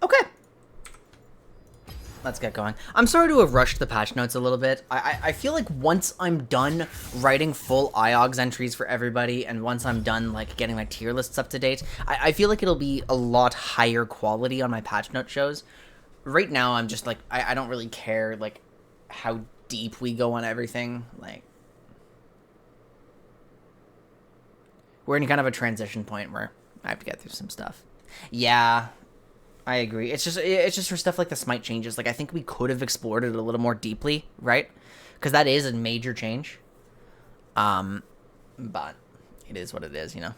Okay. Let's get going. I'm sorry to have rushed the patch notes a little bit. I feel like once I'm done writing full IOGS entries for everybody, and once I'm done like getting my tier lists up to date, I feel like it'll be a lot higher quality on my patch note shows. Right now, I'm just like, I don't really care like how deep we go on everything. Like, we're in kind of a transition point where I have to get through some stuff. Yeah, I agree. It's just for stuff like the smite changes. Like, I think we could have explored it a little more deeply, right? Because that is a major change. But it is what it is, you know?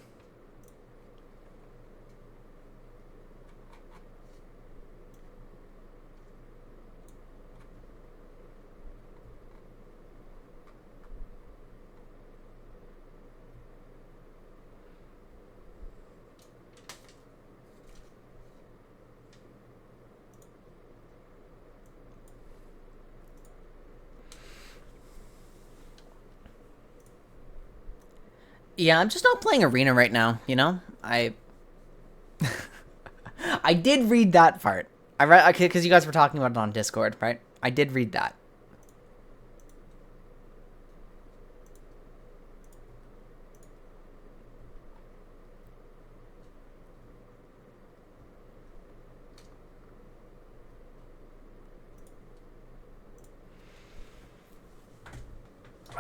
Yeah, I'm just not playing Arena right now, you know? I did read that part. I read, okay, because you guys were talking about it on Discord, right? I did read that.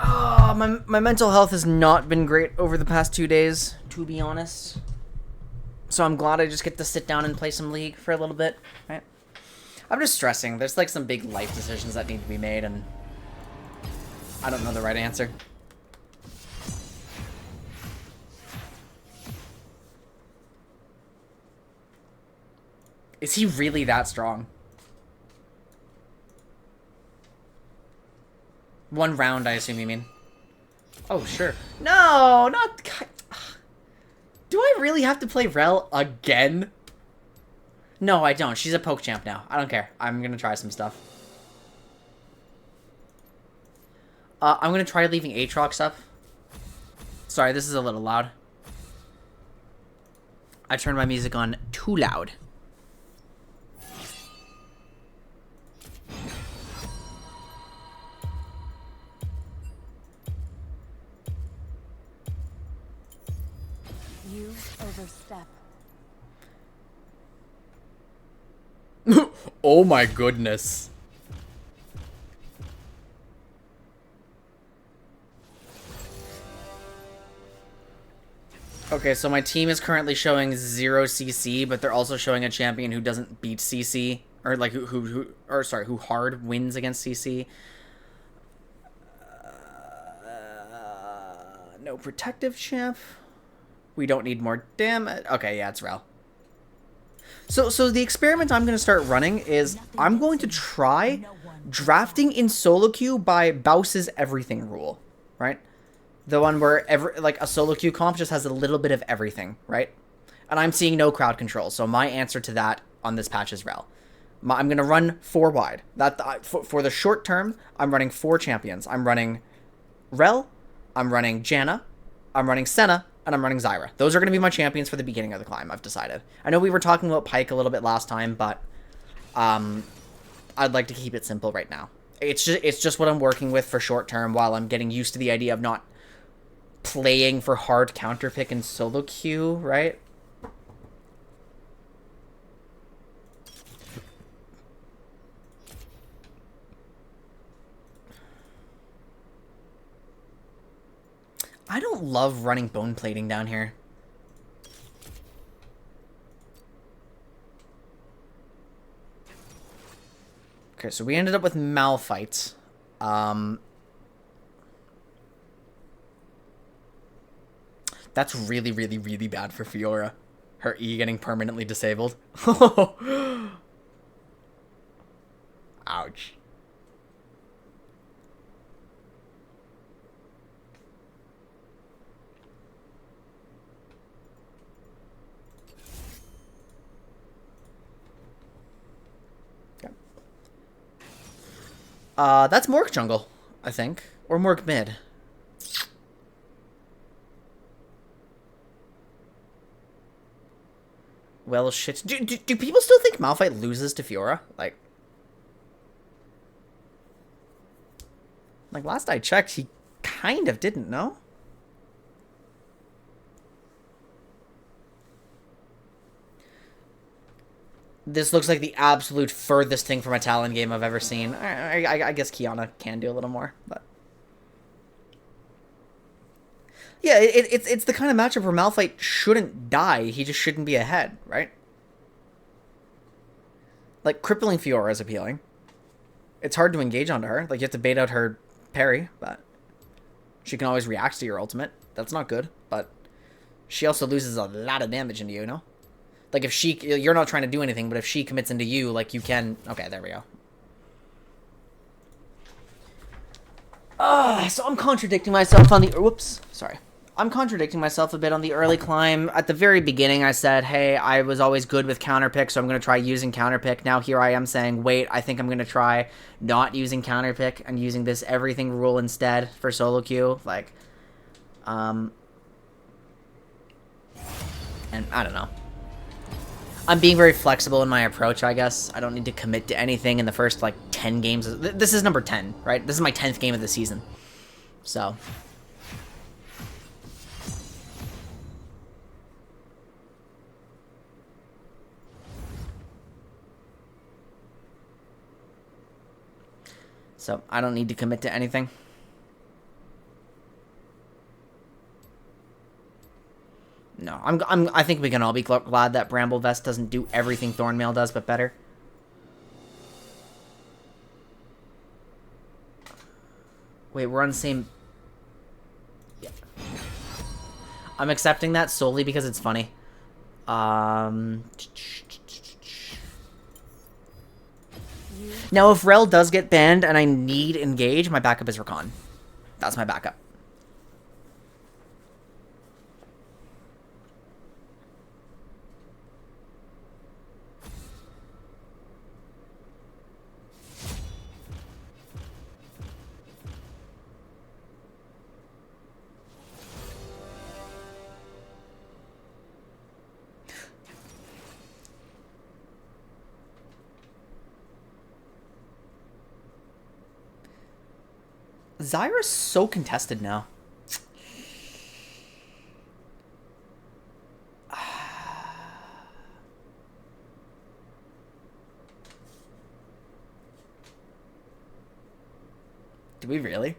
Oh, my mental health has not been great over the past 2 days, to be honest. So I'm glad I just get to sit down and play some League for a little bit, right? I'm just stressing. There's like some big life decisions that need to be made, and I don't know the right answer. Is he really that strong? 1 round, I assume you mean. Oh, sure. No, not... Do I really have to play Rel again? No, I don't. She's a poke champ now. I don't care. I'm gonna try some stuff. I'm gonna try leaving Aatrox up. Sorry, this is a little loud. I turned my music on too loud. You overstep. Oh my goodness. Okay, so my team is currently showing 0 CC, but they're also showing a champion who doesn't beat CC, or like who hard wins against CC. No protective champ. We don't need more damage. Okay, yeah, it's Rel. So the experiment I'm going to start running is I'm going to try drafting in solo queue by Bauce's everything rule, right? The one where like a solo queue comp just has a little bit of everything, right? And I'm seeing no crowd control, so my answer to that on this patch is Rel. I'm going to run 4 wide. For the short term, I'm running 4 champions. I'm running Rel, I'm running Janna, I'm running Senna, and I'm running Zyra. Those are going to be my champions for the beginning of the climb, I've decided. I know we were talking about Pyke a little bit last time, but I'd like to keep it simple right now. It's just what I'm working with for short term while I'm getting used to the idea of not playing for hard counter pick and solo queue, right? I don't love running bone plating down here. Okay, so we ended up with Malphite. That's really, really, really bad for Fiora. Her E getting permanently disabled. Ouch. That's Mork jungle, I think. Or Mork mid. Well, shit. Do people still think Malphite loses to Fiora? Like last I checked, he kind of didn't, no? This looks like the absolute furthest thing from a Talon game I've ever seen. I guess Kiana can do a little more, but... Yeah, it's the kind of matchup where Malphite shouldn't die, he just shouldn't be ahead, right? Like, crippling Fiora is appealing. It's hard to engage onto her. Like, you have to bait out her parry, but she can always react to your ultimate. That's not good, but she also loses a lot of damage into you, know? Like, if she... You're not trying to do anything, but if she commits into you, like, you can... Okay, there we go. So I'm contradicting myself on the... Whoops. Sorry. I'm contradicting myself a bit on the early climb. At the very beginning, I said, hey, I was always good with counterpick, so I'm going to try using counterpick. Now here I am saying, wait, I think I'm going to try not using counterpick and using this everything rule instead for solo queue. Like, and I don't know. I'm being very flexible in my approach, I guess. I don't need to commit to anything in the first, like, 10 games. This is number 10, right? This is my 10th game of the season. So... So, I don't need to commit to anything. No, I think we can all be glad that Bramble Vest doesn't do everything Thornmail does, but better. Wait, we're on the same... Yeah. I'm accepting that solely because it's funny. Now, if Rel does get banned and I need engage, my backup is Rakan. That's my backup. Zyra's so contested now. Do we really?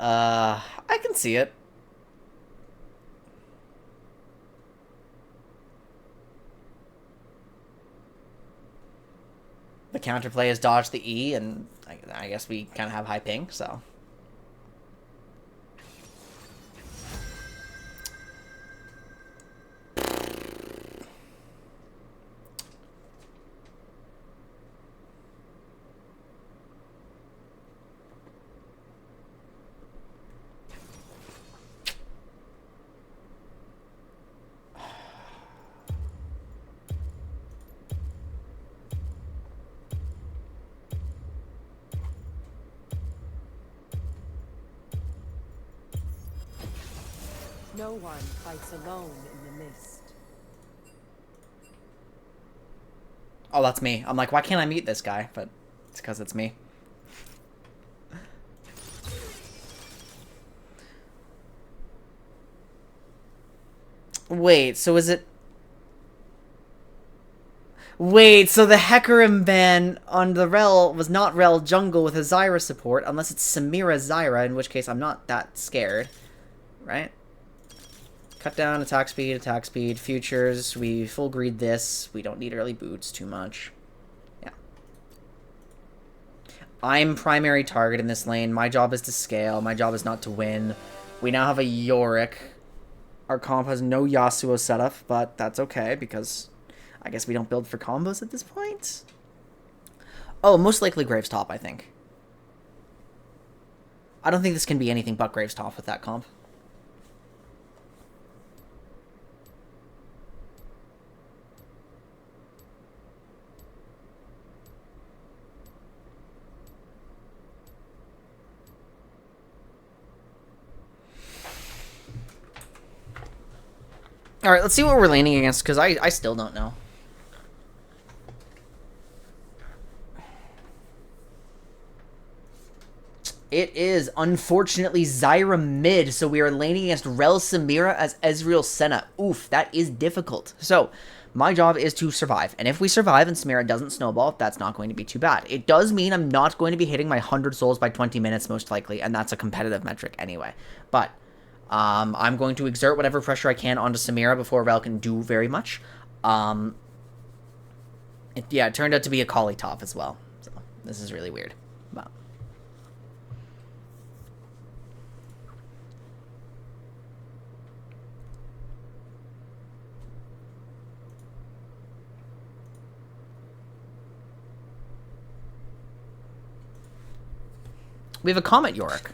I can see it. The counterplay is dodge the E, and I guess we kind of have high ping, so... No one fights alone in the mist. Oh, that's me. I'm like, why can't I meet this guy? But it's because it's me. Wait, so is it... Wait, so the Hecarim ban on the Rel was not Rel jungle with a Zyra support, unless it's Samira Zyra, in which case I'm not that scared. Right? Cut down, attack speed, futures. We full greed this. We don't need early boots too much. Yeah. I'm primary target in this lane. My job is to scale. My job is not to win. We now have a Yorick. Our comp has no Yasuo setup, but that's okay, because I guess we don't build for combos at this point. Oh, most likely Graves top, I think. I don't think this can be anything but Graves top with that comp. Alright, let's see what we're laning against, because I still don't know. It is, unfortunately, Zyra mid, so we are laning against Rel Samira as Ezreal Senna. Oof, that is difficult. So, my job is to survive, and if we survive and Samira doesn't snowball, that's not going to be too bad. It does mean I'm not going to be hitting my 100 souls by 20 minutes, most likely, and that's a competitive metric anyway. But, I'm going to exert whatever pressure I can onto Samira before Rel can do very much. It turned out to be a Kali top as well, so this is really weird. But we have a Comet Yorick.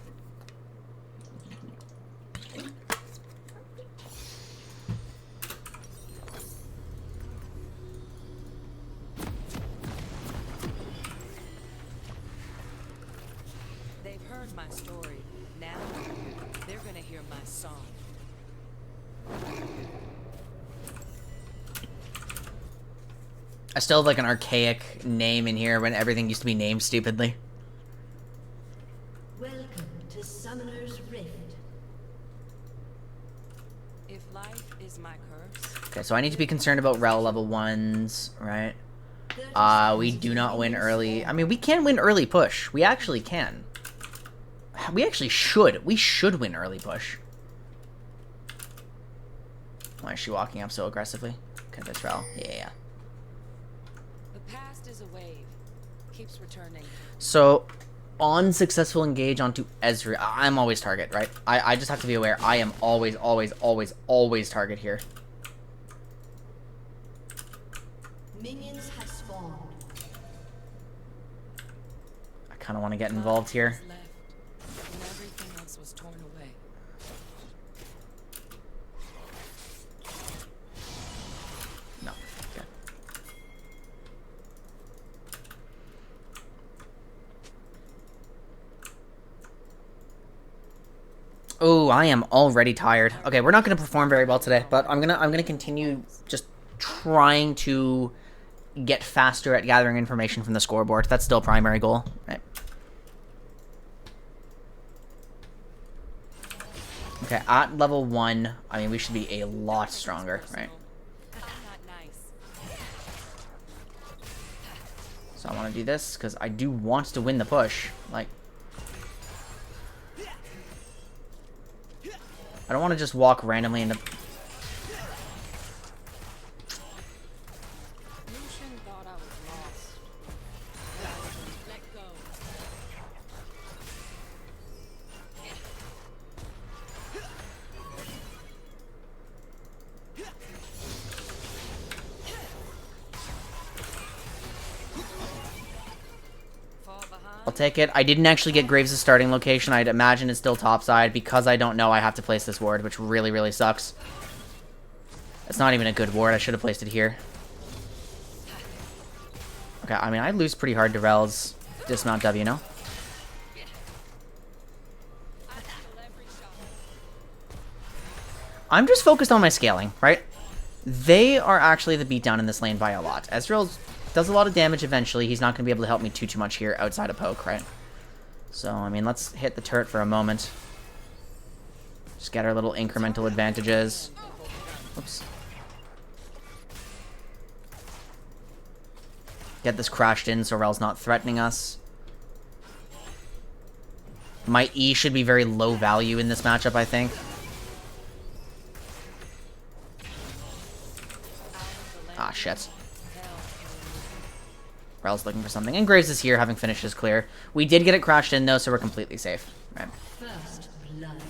They've heard my story. Now they're gonna hear my song. I still have like an archaic name in here when everything used to be named stupidly. Welcome to Summoner's Rift. If life is my curse, Okay, so I need to be concerned about Rel level 1s, right? We do not win early. I mean, we can win early push. We actually can. We actually should. We should win early push. Why is she walking up so aggressively? Okay, that's Rel. Yeah. the past is a wave, keeps returning. So, on successful engage onto Ezreal. I'm always target, right? I just have to be aware. I am always target here. Minions have spawned. I kind of want to get involved here. Left when everything else was torn away. No. Okay. Oh, I am already tired. Okay, we're not going to perform very well today, but I'm gonna continue just trying to get faster at gathering information from the scoreboard. That's still primary goal, right? Okay, at level 1, I mean, we should be a lot stronger, right? Not nice. So I want to do this, because I do want to win the push. Like, I don't want to just walk randomly into... Lucian thought I was lost. Let go. Fall behind. I'll take it. I didn't actually get Graves' starting location. I'd imagine it's still topside. Because I don't know, I have to place this ward, which really sucks. It's not even a good ward. I should have placed it here. Okay, I mean, I lose pretty hard to Rel's dismount W, no? I'm just focused on my scaling, right? They are actually the beatdown in this lane by a lot. Ezreal does a lot of damage eventually. He's not going to be able to help me too much here outside of poke, right? So, I mean, let's hit the turret for a moment. Just get our little incremental advantages. Oops. Get this crashed in so Rel's not threatening us. My E should be very low value in this matchup, I think. Ah, shit. Rel's looking for something. And Graves is here, having finished his clear. We did get it crashed in, though, so we're completely safe. Right. First blood.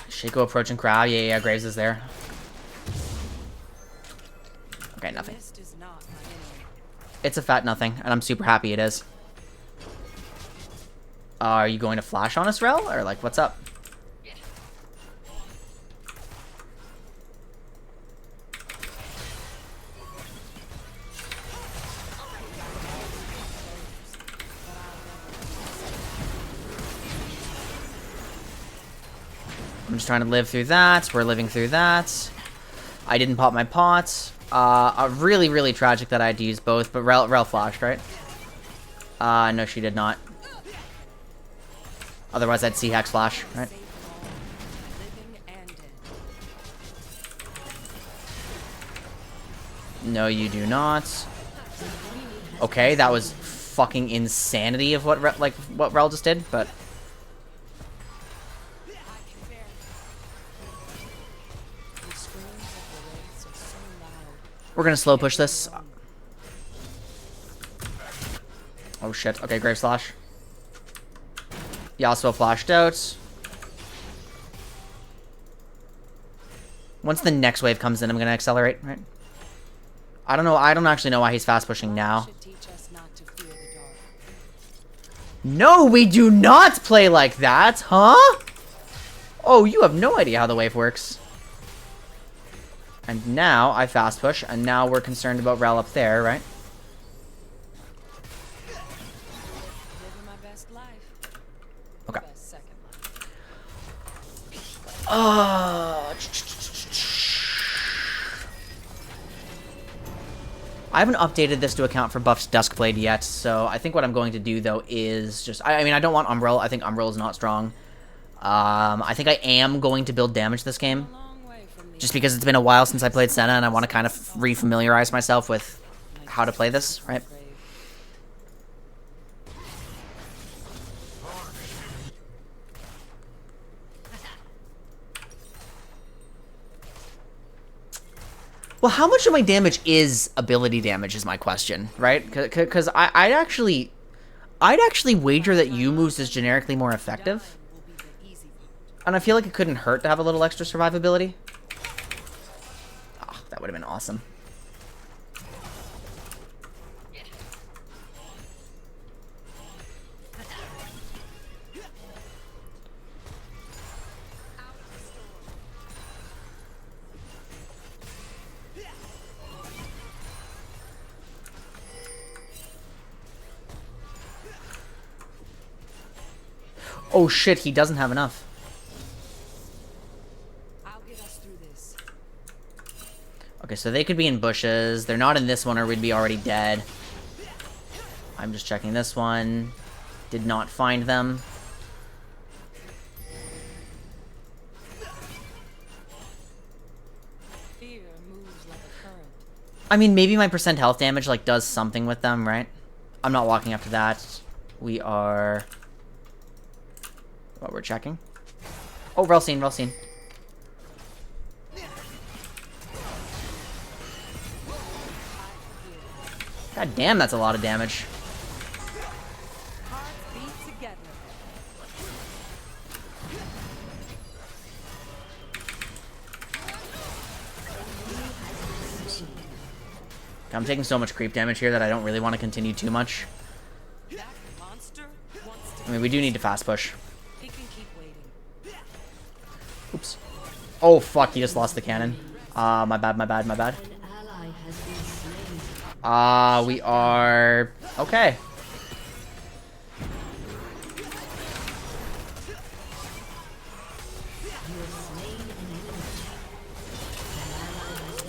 Shaco approaching crowd. Yeah, Graves is there. Okay, nothing. Mist is not my enemy. It's a fat nothing, and I'm super happy it is. Are you going to flash on us, Rel? Or, like, what's up? I'm just trying to live through that. We're living through that. I didn't pop my pot. Really, really tragic that I had to use both, but Rel flashed, right? No, she did not. Otherwise, I'd see Hex flash, right? No, you do not. Okay, that was fucking insanity of what Rel just did, but we're gonna slow push this. Oh shit. Okay, Grave Slash. Yasuo flashed out. Once the next wave comes in, I'm gonna accelerate, right? I don't know. I don't actually know why he's fast pushing now. No, we do not play like that, huh? Oh, you have no idea how the wave works. And now I fast push, and now we're concerned about Rel up there, right? Okay. I haven't updated this to account for buffs Duskblade yet, so I think what I'm going to do, though, is just... I mean, I don't want Umbral. I think Umbral is not strong. I think I am going to build damage this game. Just because it's been a while since I played Senna, and I want to kind of re-familiarize myself with how to play this, right? Well, how much of my damage is ability damage is my question, right? Because I'd actually wager that U-moves is generically more effective. And I feel like it couldn't hurt to have a little extra survivability. Oh, that would have been awesome. Oh shit, he doesn't have enough. Okay, so they could be in bushes. They're not in this one or we'd be already dead. I'm just checking this one. Did not find them. I mean, maybe my percent health damage, like, does something with them, right? I'm not walking after that. We are... What, we're checking? Oh, Rel seen, Rel seen. God damn, that's a lot of damage. I'm taking so much creep damage here that I don't really want to continue too much. I mean, we do need to fast push. Oops. Oh, fuck, he just lost the cannon. My bad, my bad, my bad. We are... Okay.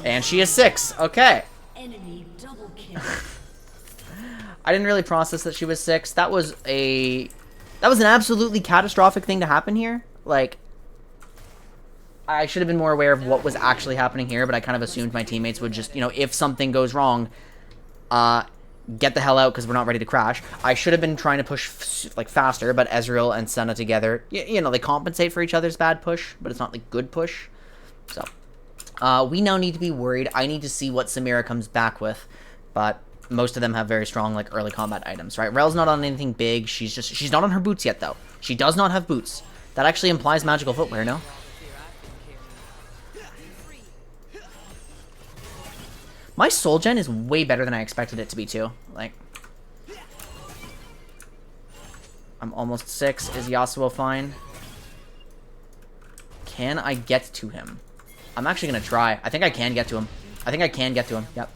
And she is 6. Okay. I didn't really process that she was 6. That was an absolutely catastrophic thing to happen here. Like, I should have been more aware of what was actually happening here, but I kind of assumed my teammates would just, you know, if something goes wrong, get the hell out because we're not ready to crash. I should have been trying to push, like, faster, but Ezreal and Senna together, you know, they compensate for each other's bad push, but it's not, like, good push. So, we now need to be worried. I need to see what Samira comes back with, but most of them have very strong, like, early combat items, right? Rel's not on anything big. She's not on her boots yet, though. She does not have boots. That actually implies magical footwear, no? My soul gen is way better than I expected it to be, too. Like, I'm almost 6. Is Yasuo fine? Can I get to him? I'm actually going to try. I think I can get to him. I think I can get to him. Yep.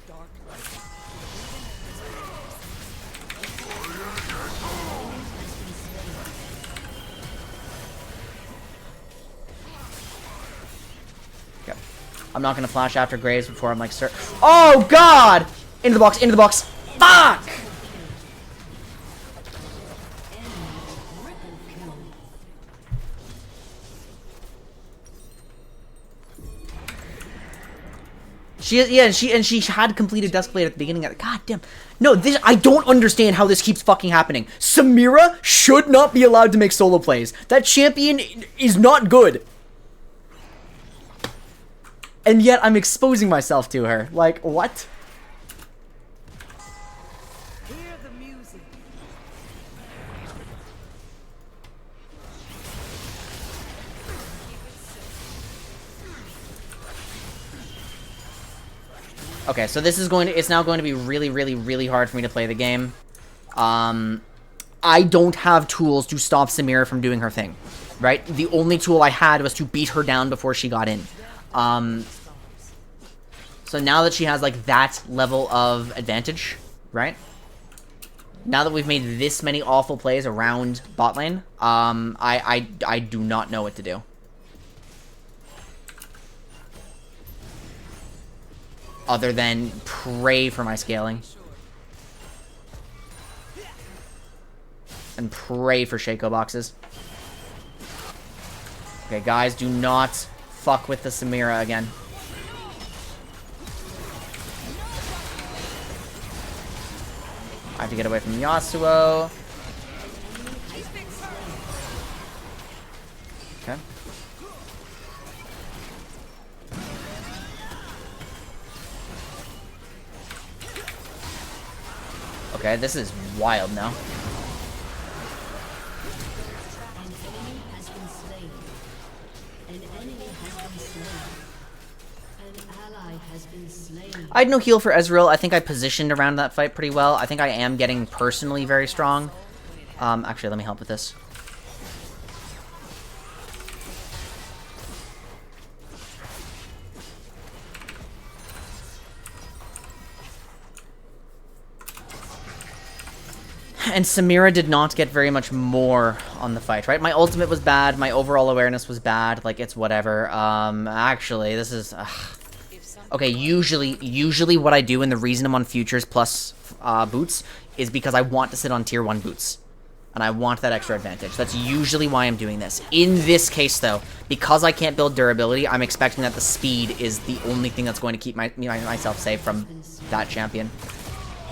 I'm not gonna flash after Graves before I'm like, sir. Oh God! Into the box, into the box. Fuck! She had completed Duskblade at the beginning of God damn. No, this I don't understand how this keeps fucking happening. Samira should not be allowed to make solo plays. That champion is not good. And yet I'm exposing myself to her. Like, what? Hear the music. Okay, so this is it's now going to be really, really, really hard for me to play the game. I don't have tools to stop Samira from doing her thing, right? The only tool I had was to beat her down before she got in. So now that she has, like, that level of advantage, right? Now that we've made this many awful plays around bot lane, I do not know what to do. Other than pray for my scaling. And pray for Shaco boxes. Okay, guys, do not fuck with the Samira again. I have to get away from Yasuo. Okay. Okay, this is wild now. An enemy has been slain. An enemy has been slain. An ally has been slain. I had no heal for Ezreal. I think I positioned around that fight pretty well. I think I am getting personally very strong. Actually, let me help with this. And Samira did not get very much more on the fight, right? My ultimate was bad. My overall awareness was bad. Like, it's whatever. Actually, this is... Okay, usually what I do, and the reason I'm on Futures plus boots, is because I want to sit on tier 1 boots. And I want that extra advantage. That's usually why I'm doing this. In this case, though, because I can't build durability, I'm expecting that the speed is the only thing that's going to keep myself safe from that champion.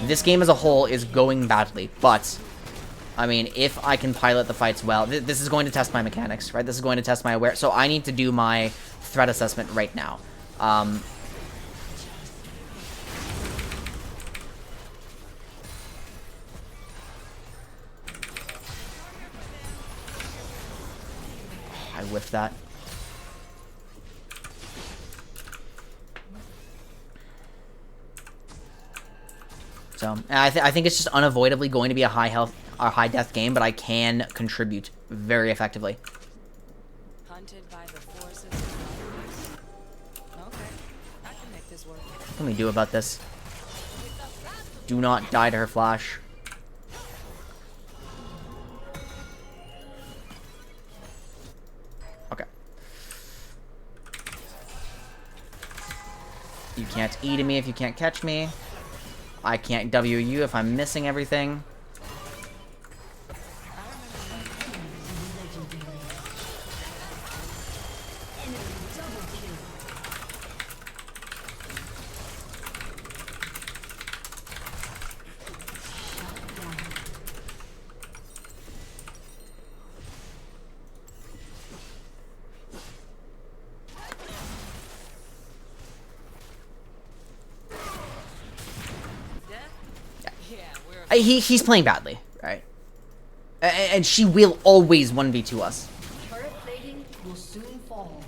This game as a whole is going badly, but, I mean, if I can pilot the fights well, this is going to test my mechanics, right? This is going to test my awareness. So I need to do my threat assessment right now. I whiffed that. So, I think it's just unavoidably going to be a high health, or high death game, but I can contribute very effectively. Hunted by the forces of darkness. Okay, I can make this work. What can we do about this? Do not die to her flash. Okay. You can't E to me if you can't catch me. I can't W you if I'm missing everything. He's playing badly, right? And she will always 1v2 us. Turret plating will soon fall.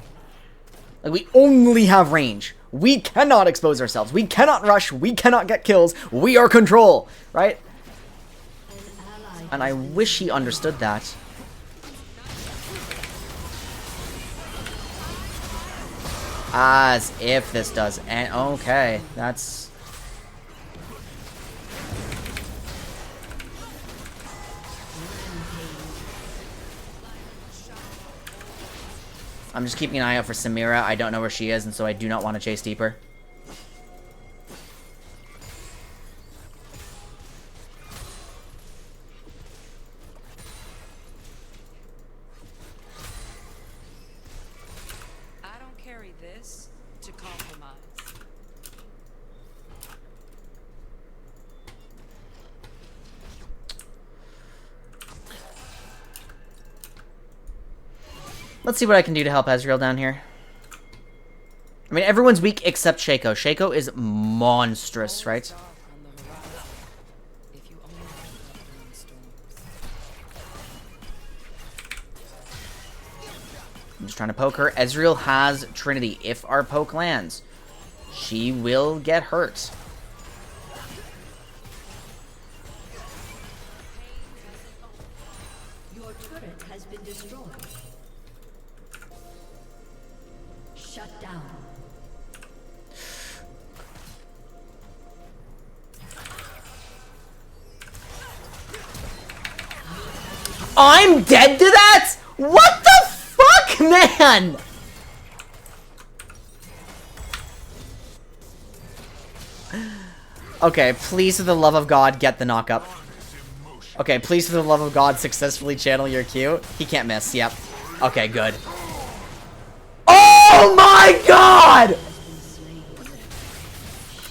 Like, we only have range. We cannot expose ourselves. We cannot rush. We cannot get kills. We are control, right? And I wish he understood that. As if this does. And okay, that's... I'm just keeping an eye out for Samira. I don't know where she is, and so I do not want to chase deeper. I don't carry this to compromise. Let's see what I can do to help Ezreal down here. I mean, everyone's weak except Shaco. Shaco is monstrous, right? Dark on the horizon. If you only woke up during storms. I'm just trying to poke her. Ezreal has Trinity. If our poke lands, she will get hurt. Your turret has been destroyed. Shut down. I'm dead to that? What the fuck, man? Okay, please, for the love of God, get the knock-up. Okay, please, for the love of God, successfully channel your Q. He can't miss, yep. Okay, good. Oh my God!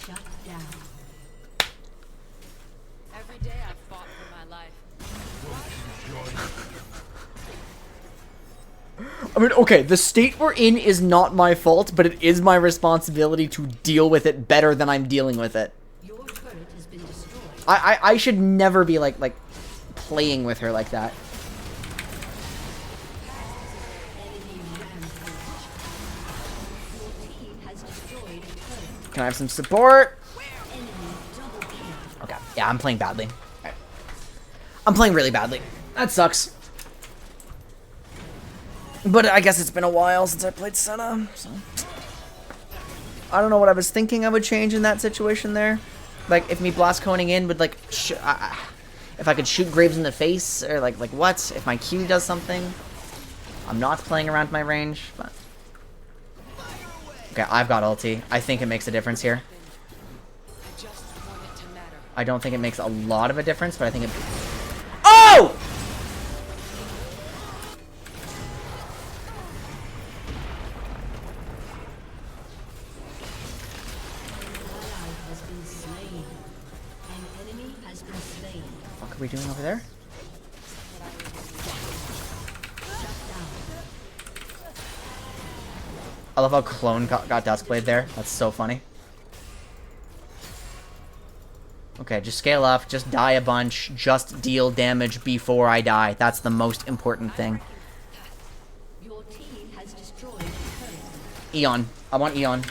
Shut down. Every day I've fought for my life. I mean, okay, the state we're in is not my fault, but it is my responsibility to deal with it better than I'm dealing with it. Your turret has been destroyed. I should never be, like, playing with her like that. Enemy rampage. Your team has destroyed a turret. Can I have some support? Enemy double kill. Okay, yeah, I'm playing badly. Alright. I'm playing really badly. That sucks. But I guess it's been a while since I played Senna, so... I don't know what I was thinking I would change in that situation there. Like, if me blast coning in would, like, if I could shoot Graves in the face, or, like what? If my Q does something. I'm not playing around my range, but... Okay, I've got ulti. I think it makes a difference here. I just want it to matter. I don't think it makes a lot of a difference, but I think it... Oh! Ally has been slain. An enemy has been slain. What are we doing over there? Shut down. I love how Clone got Duskblade there. That's so funny. Okay, just scale up, just die a bunch, just deal damage before I die. That's the most important thing. Your team has destroyed a turret. Eon. I want Eon.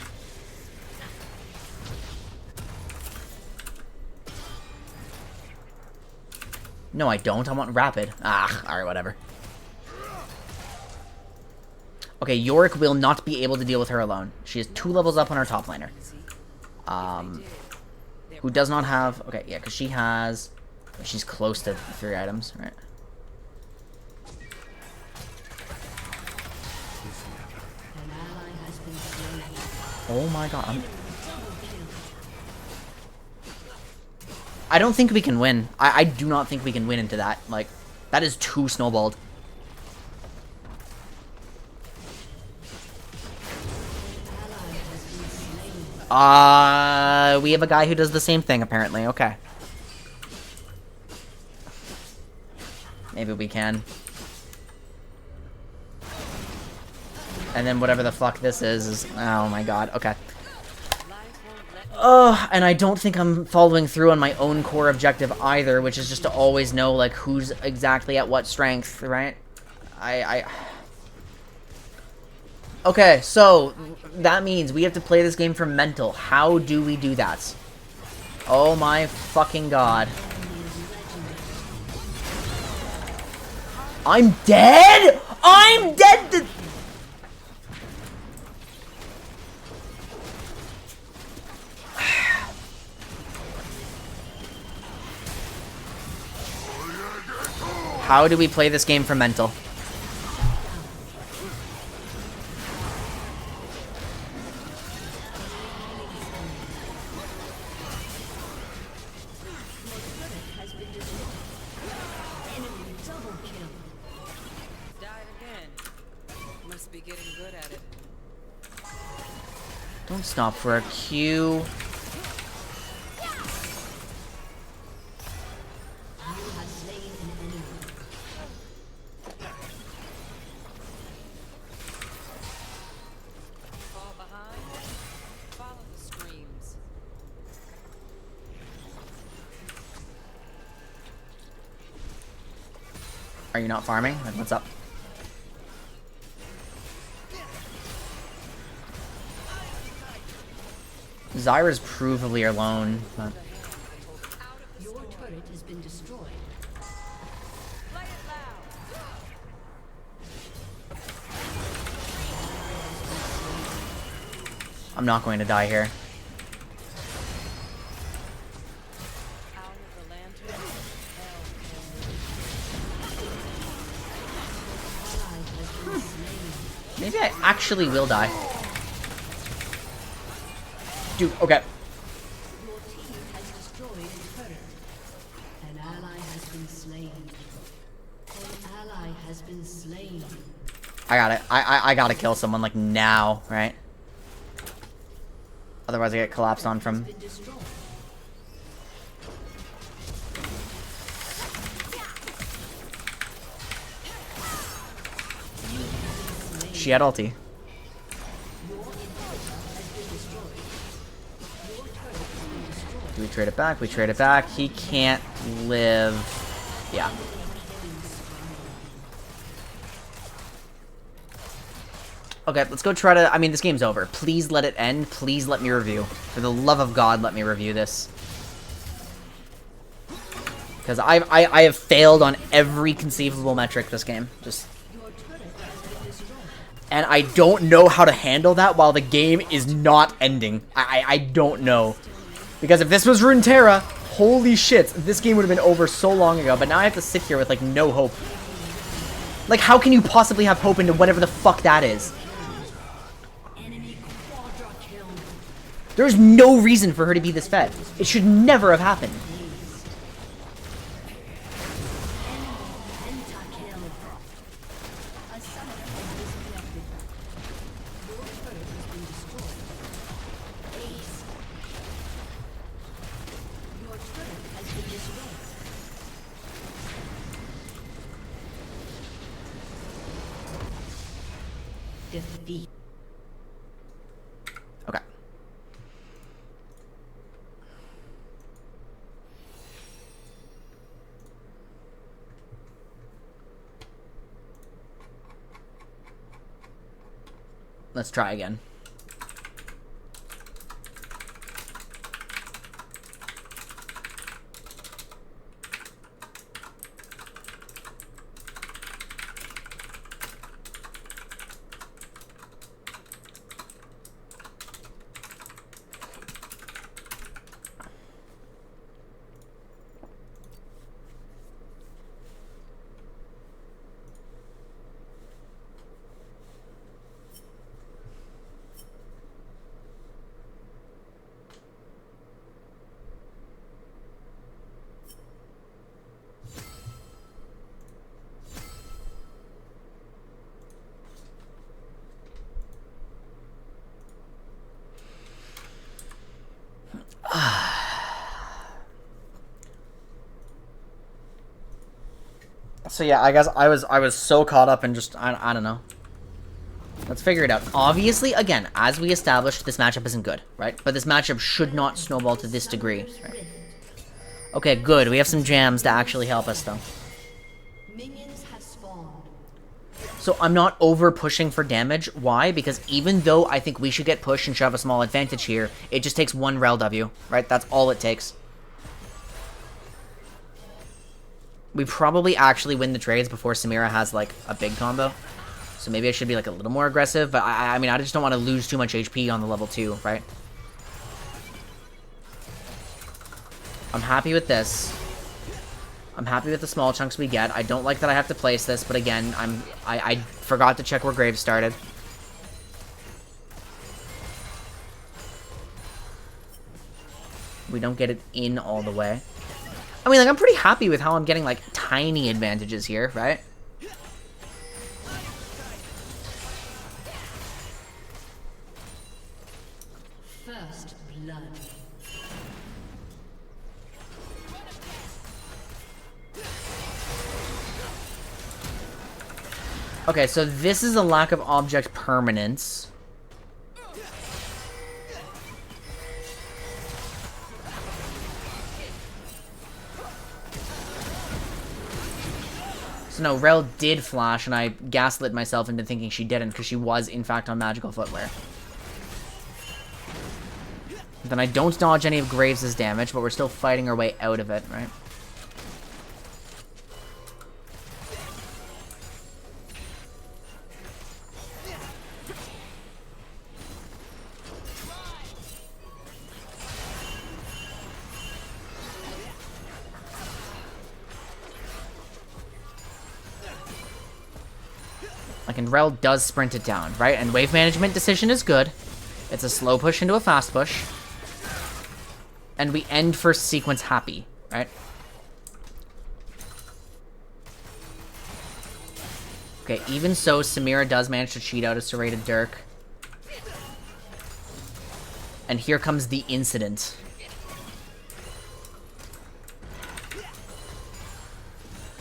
No, I don't. I want Rapid. Ah, alright, whatever. Okay, Yorick will not be able to deal with her alone. She is 2 levels up on our top laner. Who does not have... Okay, yeah, because she has... She's close to 3 items, right? An ally has been slain. Oh my god, I don't think we can win. I do not think we can win into that. Like, that is too snowballed. We have a guy who does the same thing, apparently. Okay. Maybe we can. And then whatever the fuck this is... Oh my god, okay. And I don't think I'm following through on my own core objective either, which is just to always know, like, who's exactly at what strength, right? Okay, so, that means we have to play this game for mental. How do we do that? Oh my fucking god. I'm dead?! I'm dead to... How do we play this game for mental? Don't stop for a Q. Fall behind. Follow the screams. Are you not farming? Like, what's up? Zyra's provably alone. But... Your turret has been destroyed. Play it loud. I'm not going to die here. Out of the lantern. Maybe I actually will die. Dude, okay. Your team has destroyed a turret. An ally has been slain. An ally has been slain. I got it. I gotta kill someone, like, now, right? Otherwise I get collapsed on from... Been destroyed. She had ulti. Do we trade it back? We trade it back. He can't live... Yeah. Okay, let's go try to... I mean, this game's over. Please let it end. Please let me review. For the love of God, let me review this. Because I have failed on every conceivable metric this game. Just... And I don't know how to handle that while the game is not ending. I don't know. Because if this was Runeterra, holy shit, this game would have been over so long ago. But now I have to sit here with, like, no hope. Like, how can you possibly have hope into whatever the fuck that is? There's no reason for her to be this fed. It should never have happened. Defeat. Okay. Let's try again. So yeah, I guess I was so caught up in just I don't know. Let's figure it out. Obviously, again, as we established, this matchup isn't good, right? But this matchup should not snowball to this degree. Right? Okay, good. We have some jams to actually help us, though. Minions have spawned. So I'm not over pushing for damage. Why? Because even though I think we should get pushed and shove a small advantage here, it just takes one rel W, right? That's all it takes. We probably actually win the trades before Samira has, like, a big combo. So maybe I should be, like, a little more aggressive. But, I mean, I just don't want to lose too much HP on the level 2, right? I'm happy with this. I'm happy with the small chunks we get. I don't like that I have to place this. But, again, I forgot to check where Graves started. We don't get it in all the way. I mean, like, I'm pretty happy with how I'm getting, like, tiny advantages here, right? First blood. Okay, so this is a lack of object permanence. So no, Rel did flash, and I gaslit myself into thinking she didn't, because she was, in fact, on magical footwear. Then I don't dodge any of Graves' damage, but we're still fighting our way out of it, right? Like, and Rel does sprint it down, right? And wave management decision is good. It's a slow push into a fast push. And we end first sequence happy, right? Okay, even so, Samira does manage to cheat out a serrated Dirk. And here comes the incident.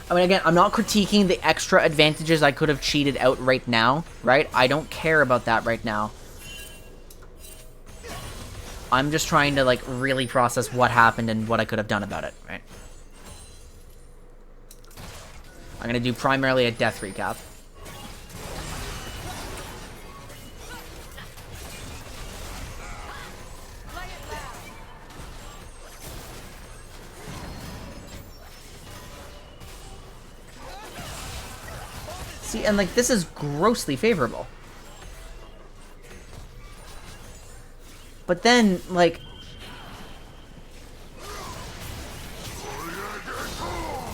I mean, again, I'm not critiquing the extra advantages I could have cheated out right now, right? I don't care about that right now. I'm just trying to, like, really process what happened and what I could have done about it, right? I'm gonna do primarily a death recap. See, and, like, this is grossly favorable. But then, like...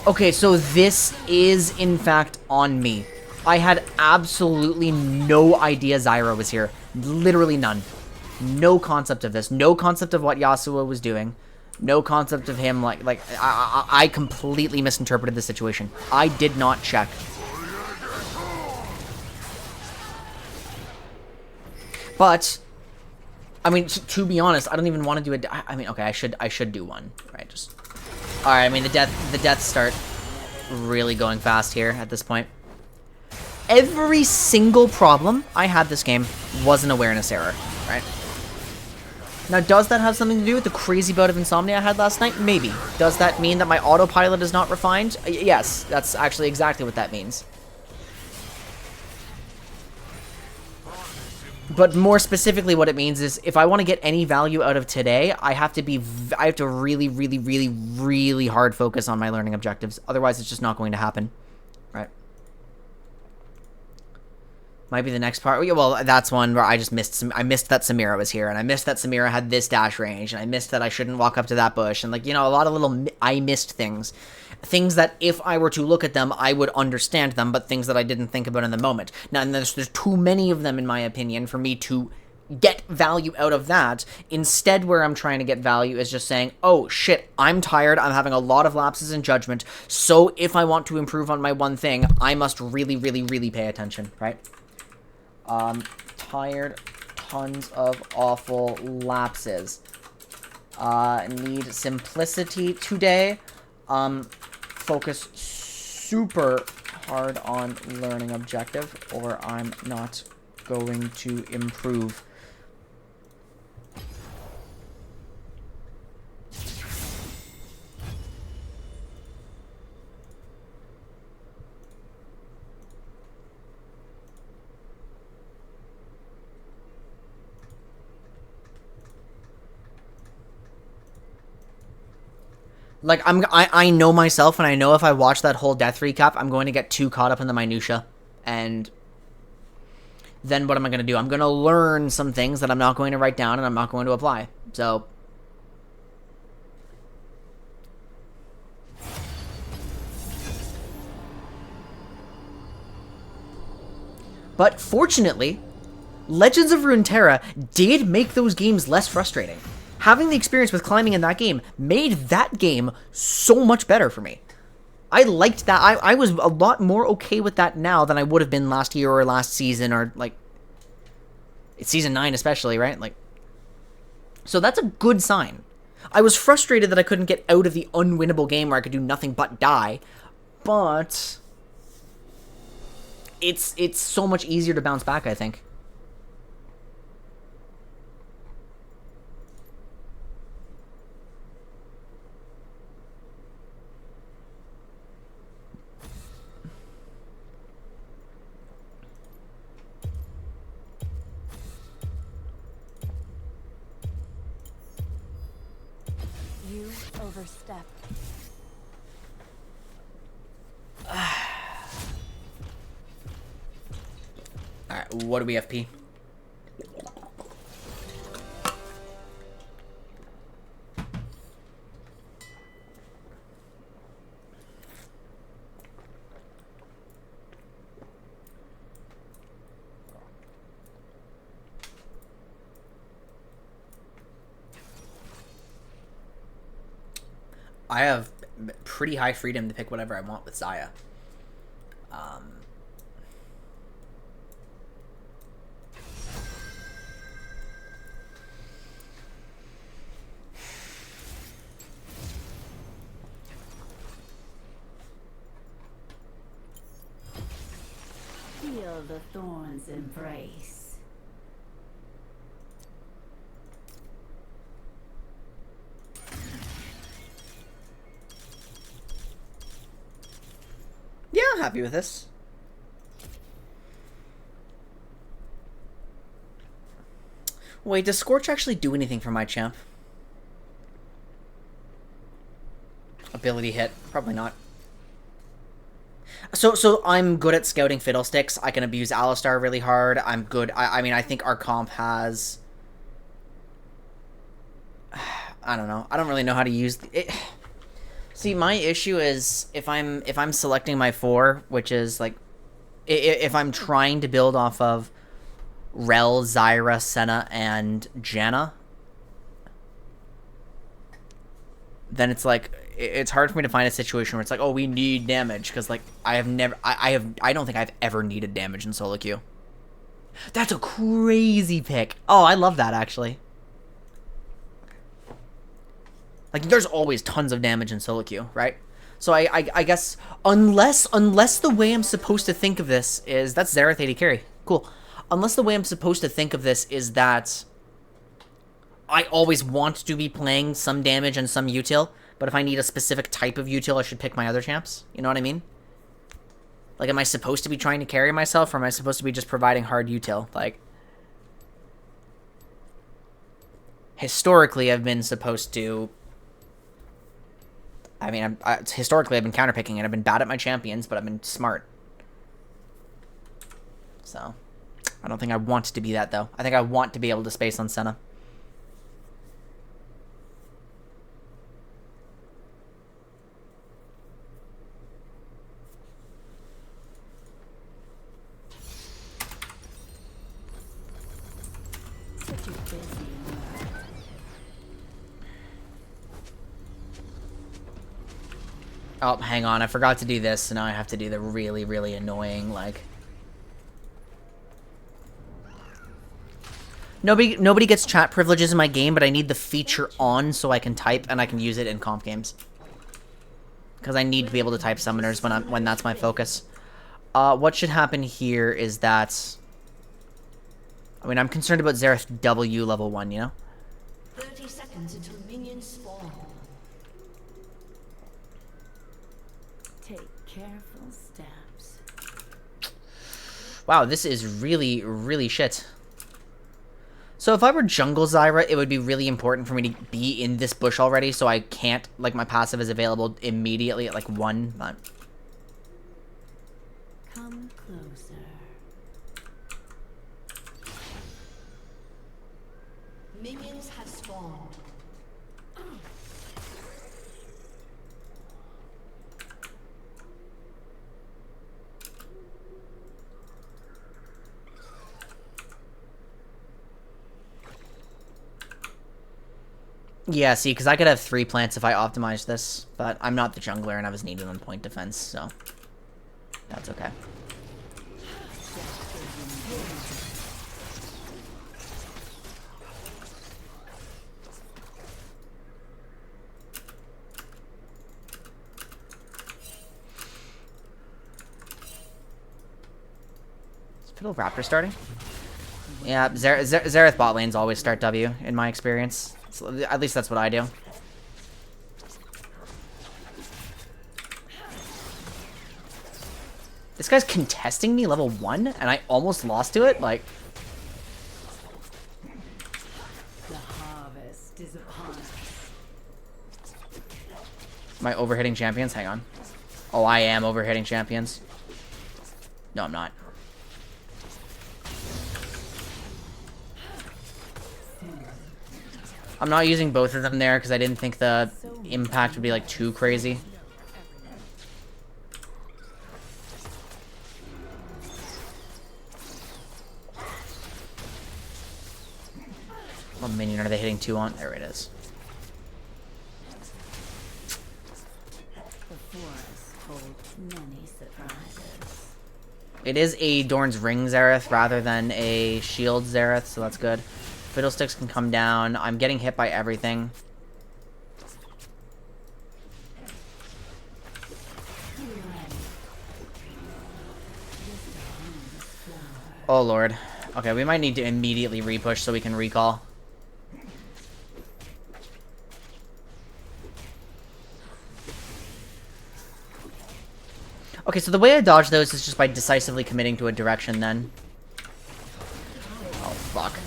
Okay, so this is, in fact, on me. I had absolutely no idea Zyra was here. Literally none. No concept of this. No concept of what Yasuo was doing. No concept of him, I completely misinterpreted the situation. I did not check. But... I mean, to be honest, I don't even want to do it. I mean, okay, I should do one, right? Just, all right. I mean, the deaths start really going fast here at this point. Every single problem I had this game was an awareness error, right? Now, does that have something to do with the crazy bout of insomnia I had last night? Maybe. Does that mean that my autopilot is not refined? Yes, that's actually exactly what that means. But more specifically, what it means is if I want to get any value out of today, I have to really, really, really, really hard focus on my learning objectives. Otherwise, it's just not going to happen, right? Might be the next part. Well, that's one where I just missed I missed that Samira was here, and I missed that Samira had this dash range, and I missed that I shouldn't walk up to that bush, and, like, you know, a lot of little I missed things. Things that if I were to look at them, I would understand them, but things that I didn't think about in the moment. Now, and there's too many of them, in my opinion, for me to get value out of that. Instead, where I'm trying to get value is just saying, oh, shit, I'm tired, I'm having a lot of lapses in judgment, so if I want to improve on my one thing, I must really, really, really pay attention, right? Tired, tons of awful lapses. Need simplicity today. Focus super hard on learning objective, or I'm not going to improve. Like, I know myself, and I know if I watch that whole death recap, I'm going to get too caught up in the minutia. And then what am I going to do? I'm going to learn some things that I'm not going to write down and I'm not going to apply. So... But fortunately, Legends of Runeterra did make those games less frustrating. Having the experience with climbing in that game made that game so much better for me. I liked that. I was a lot more okay with that now than I would have been last year or last season, or, like, it's season 9 especially, right? Like, So that's a good sign. I was frustrated that I couldn't get out of the unwinnable game where I could do nothing but die, but it's so much easier to bounce back, I think. You overstep. Alright, what do we FP? I have pretty high freedom to pick whatever I want with Zaya. Feel the thorns embrace. Yeah, I'm happy with this. Wait, does Scorch actually do anything for my champ? Ability hit. Probably not. So I'm good at scouting Fiddlesticks. I can abuse Alistar really hard. I'm good. I mean, I think our comp has... I don't know. I don't really know how to use... See, my issue is if I'm selecting my 4, which is, like... If I'm trying to build off of Rel, Zyra, Senna, and Janna, then it's like... It's hard for me to find a situation where it's like, oh, we need damage, because, like, I don't think I've ever needed damage in solo queue. That's a crazy pick. Oh, I love that, actually. Like, there's always tons of damage in solo queue, right? So I guess, unless the way I'm supposed to think of this is, that's Xerath 80 carry. Cool. Unless the way I'm supposed to think of this is that I always want to be playing some damage and some util, but if I need a specific type of util, I should pick my other champs. You know what I mean? Like, am I supposed to be trying to carry myself, or am I supposed to be just providing hard util? Like, historically, I've been supposed to... I mean, historically, I've been counterpicking, and I've been bad at my champions, but I've been smart. So, I don't think I want to be that, though. I think I want to be able to space on Senna. Oh, hang on. I forgot to do this, so now I have to do the really, really annoying, like... Nobody gets chat privileges in my game, but I need the feature on so I can type, and I can use it in comp games. Because I need to be able to type summoners when that's my focus. What should happen here is that... I mean, I'm concerned about Xerath W level 1, you know? 30 seconds until minions spawn. Take careful steps. Wow, this is really, really shit. So if I were jungle Zyra, it would be really important for me to be in this bush already, so I can't, like, my passive is available immediately at, like, 1. But... Come closer. Minions have spawned. Yeah, see, because I could have 3 plants if I optimized this, but I'm not the jungler and I was needed on point defense, so that's okay. Fiddle Raptor starting? Yeah, Xerath bot lanes always start W, in my experience. So, at least that's what I do. This guy's contesting me level 1, and I almost lost to it? Like... The harvest is upon us. Am I overhitting champions? Hang on. Oh, I am overhitting champions. No, I'm not. I'm not using both of them there because I didn't think the impact would be like too crazy. What minion are they hitting 2 on? There it is. The forest holds many surprises. It is a Dorn's Ring Xerath rather than a Shield Xerath, so that's good. Fiddlesticks can come down. I'm getting hit by everything. Oh, Lord. Okay, we might need to immediately repush so we can recall. Okay, so the way I dodge those is just by decisively committing to a direction then. Oh, fuck.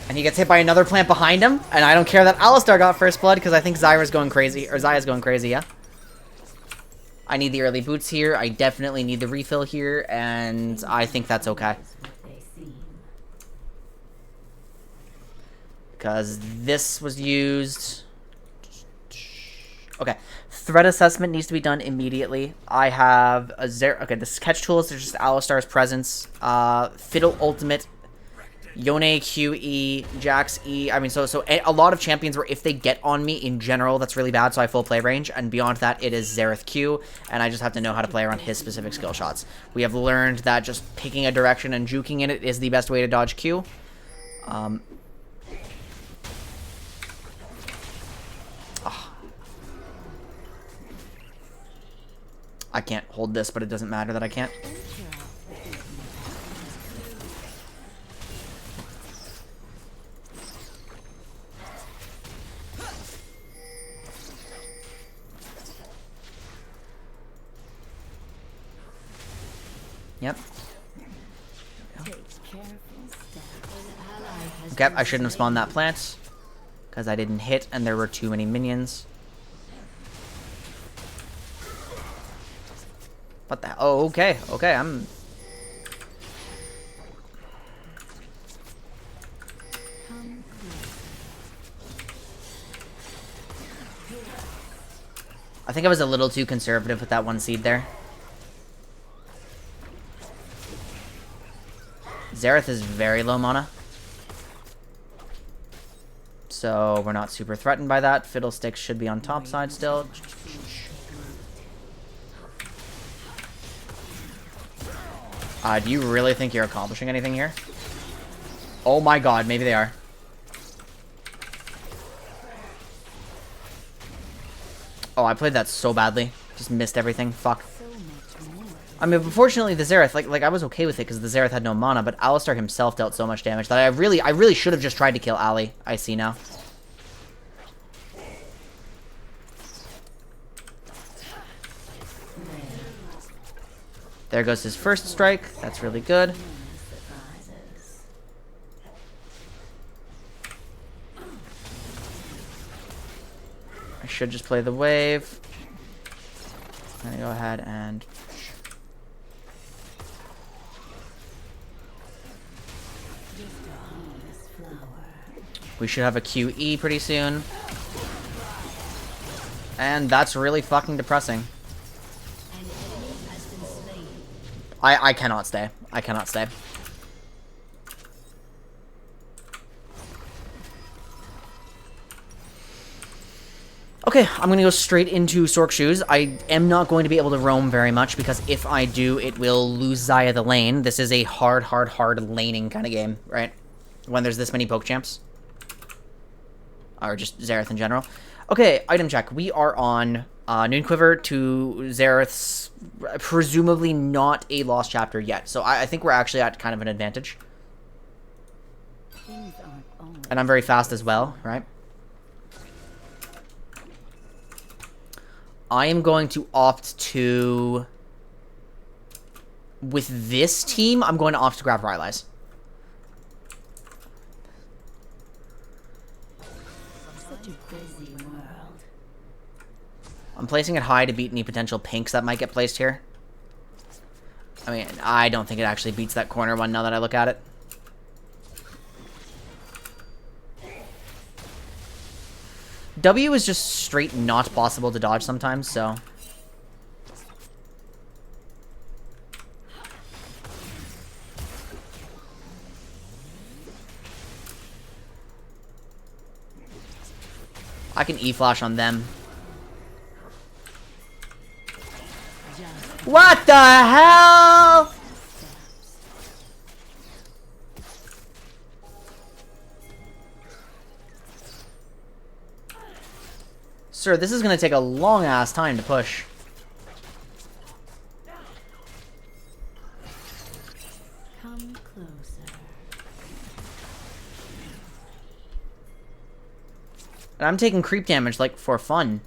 And he gets hit by another plant behind him, and I don't care that Alistar got first blood because I think Zyra's going crazy, or Zaya's going crazy, yeah? I need the early boots here, I definitely need the refill here, and I think that's okay. Because this was used... Okay. Threat assessment needs to be done immediately. I have a Okay, the catch tools are just Alistar's presence. Fiddle ultimate. Yone QE. Jax E. I mean, so a lot of champions where if they get on me in general, that's really bad, so I have full play range. And beyond that, it is Xerath Q. And I just have to know how to play around his specific skill shots. We have learned that just picking a direction and juking in it is the best way to dodge Q. I can't hold this, but it doesn't matter that I can't. Yep. Okay, I shouldn't have spawned that plant. Because I didn't hit and there were too many minions. What the hell? Oh, okay. Okay, I'm... I think I was a little too conservative with that one seed there. Xerath is very low mana. So we're not super threatened by that. Fiddlesticks should be on top side still. Do you really think you're accomplishing anything here? Oh my god, maybe they are. Oh, I played that so badly. Just missed everything. Fuck. I mean, unfortunately, the Xerath, like I was okay with it because the Xerath had no mana, but Alistar himself dealt so much damage that I really should have just tried to kill Ali. I see now. There goes his first strike. That's really good. I should just play the wave. I'm gonna go ahead and... We should have a QE pretty soon. And that's really fucking depressing. I cannot stay. I cannot stay. Okay, I'm gonna go straight into Sork Shoes. I am not going to be able to roam very much because if I do, it will lose Zaya the lane. This is a hard laning kind of game, right? When there's this many poke champs. Or just Xerath in general. Okay, item check. We are on Noon Quiver to Xerath's presumably not a lost chapter yet. So I think we're actually at kind of an advantage. And I'm very fast as well, right? I am going to opt to... With this team, I'm going to opt to grab Rylai's. I'm placing it high to beat any potential pinks that might get placed here. I mean, I don't think it actually beats that corner one now that I look at it. W is just straight not possible to dodge sometimes, so... I can E-flash on them. What the hell? Sir, this is gonna take a long-ass time to push. Come closer. And I'm taking creep damage, like, for fun.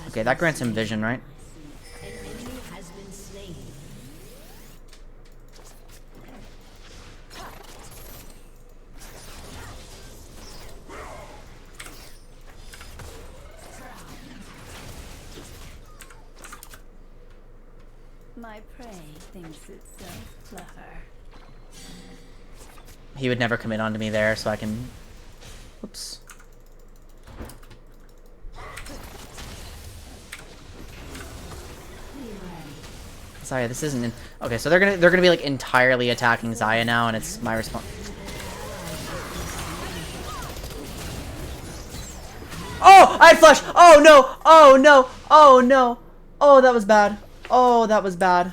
Okay, that grants him vision, right? An enemy has been slain. My prey thinks it's so clever. He would never commit onto me there, so I can... Whoops. Sorry, this isn't in... Okay, so they're gonna be like entirely attacking Xayah now, and it's my response. Oh, I had flash. Oh no! Oh no! Oh no! Oh, that was bad. Oh, that was bad.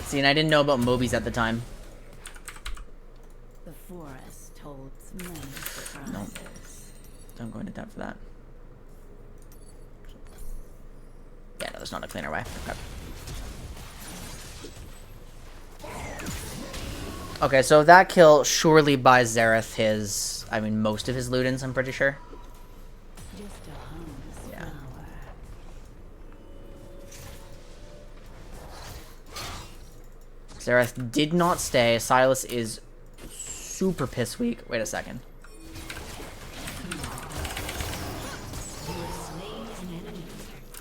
See, and I didn't know about Mobies at the time. The forest holds many surprises. No. Don't go into that for that. Yeah, no, there's not a cleaner way. Okay, so that kill surely buys Xerath his... I mean, most of his Ludens, I'm pretty sure. Just a harmless Yeah. flower. Xerath did not stay. Silas is super piss weak. Wait a second.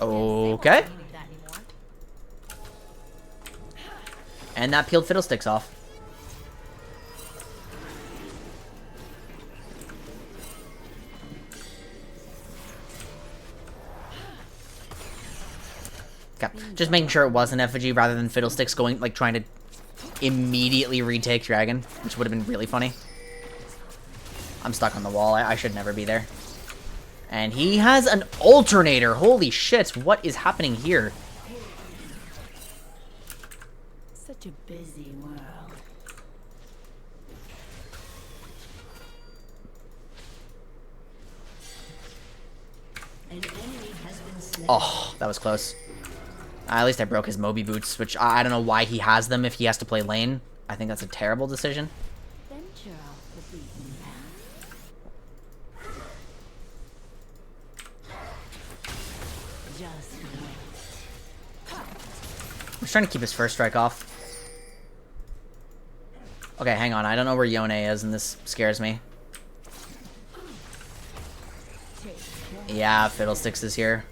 Okay. And that peeled Fiddlesticks off. Okay. Just making sure it was an effigy rather than Fiddlesticks going, like, trying to immediately retake Dragon, which would have been really funny. I'm stuck on the wall. I should never be there. And he has an alternator. Holy shit, what is happening here? Such a busy world. An enemy has been slain. Oh, that was close. At least I broke his Moby boots, which I don't know why he has them if he has to play lane. I think that's a terrible decision. Venture off the beaten path. Just wait. I'm just trying to keep his first strike off. Okay, hang on. I don't know where Yone is, and this scares me. Yeah, Fiddlesticks is here.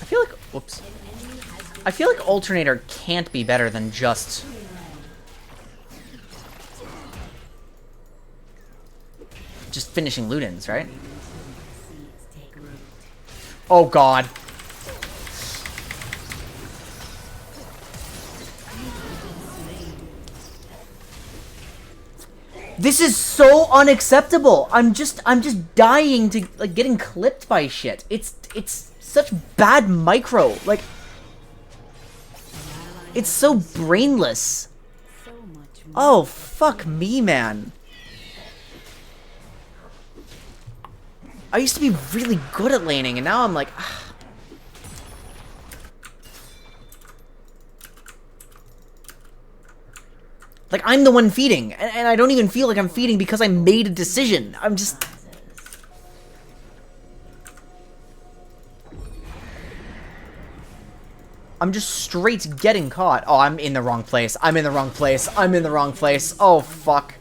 I feel like... Whoops. I feel like Alternator can't be better than just finishing Ludens, right? Oh god. This is so unacceptable. I'm just dying to like getting clipped by shit. It's such bad micro. Like it's so brainless. So much more. Oh fuck me, man. I used to be really good at laning and now I'm like like, I'm the one feeding, and I don't even feel like I'm feeding because I made a decision. I'm just... I'm just straight getting caught. Oh, I'm in the wrong place. I'm in the wrong place. I'm in the wrong place. Oh, fuck.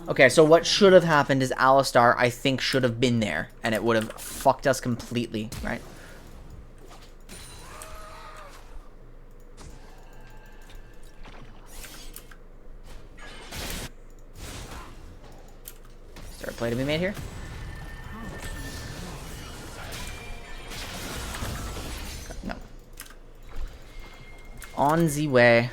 Okay, so what should have happened is Alistar, I think, should have been there, and it would have fucked us completely, right? Is there a play to be made here? No. On the way.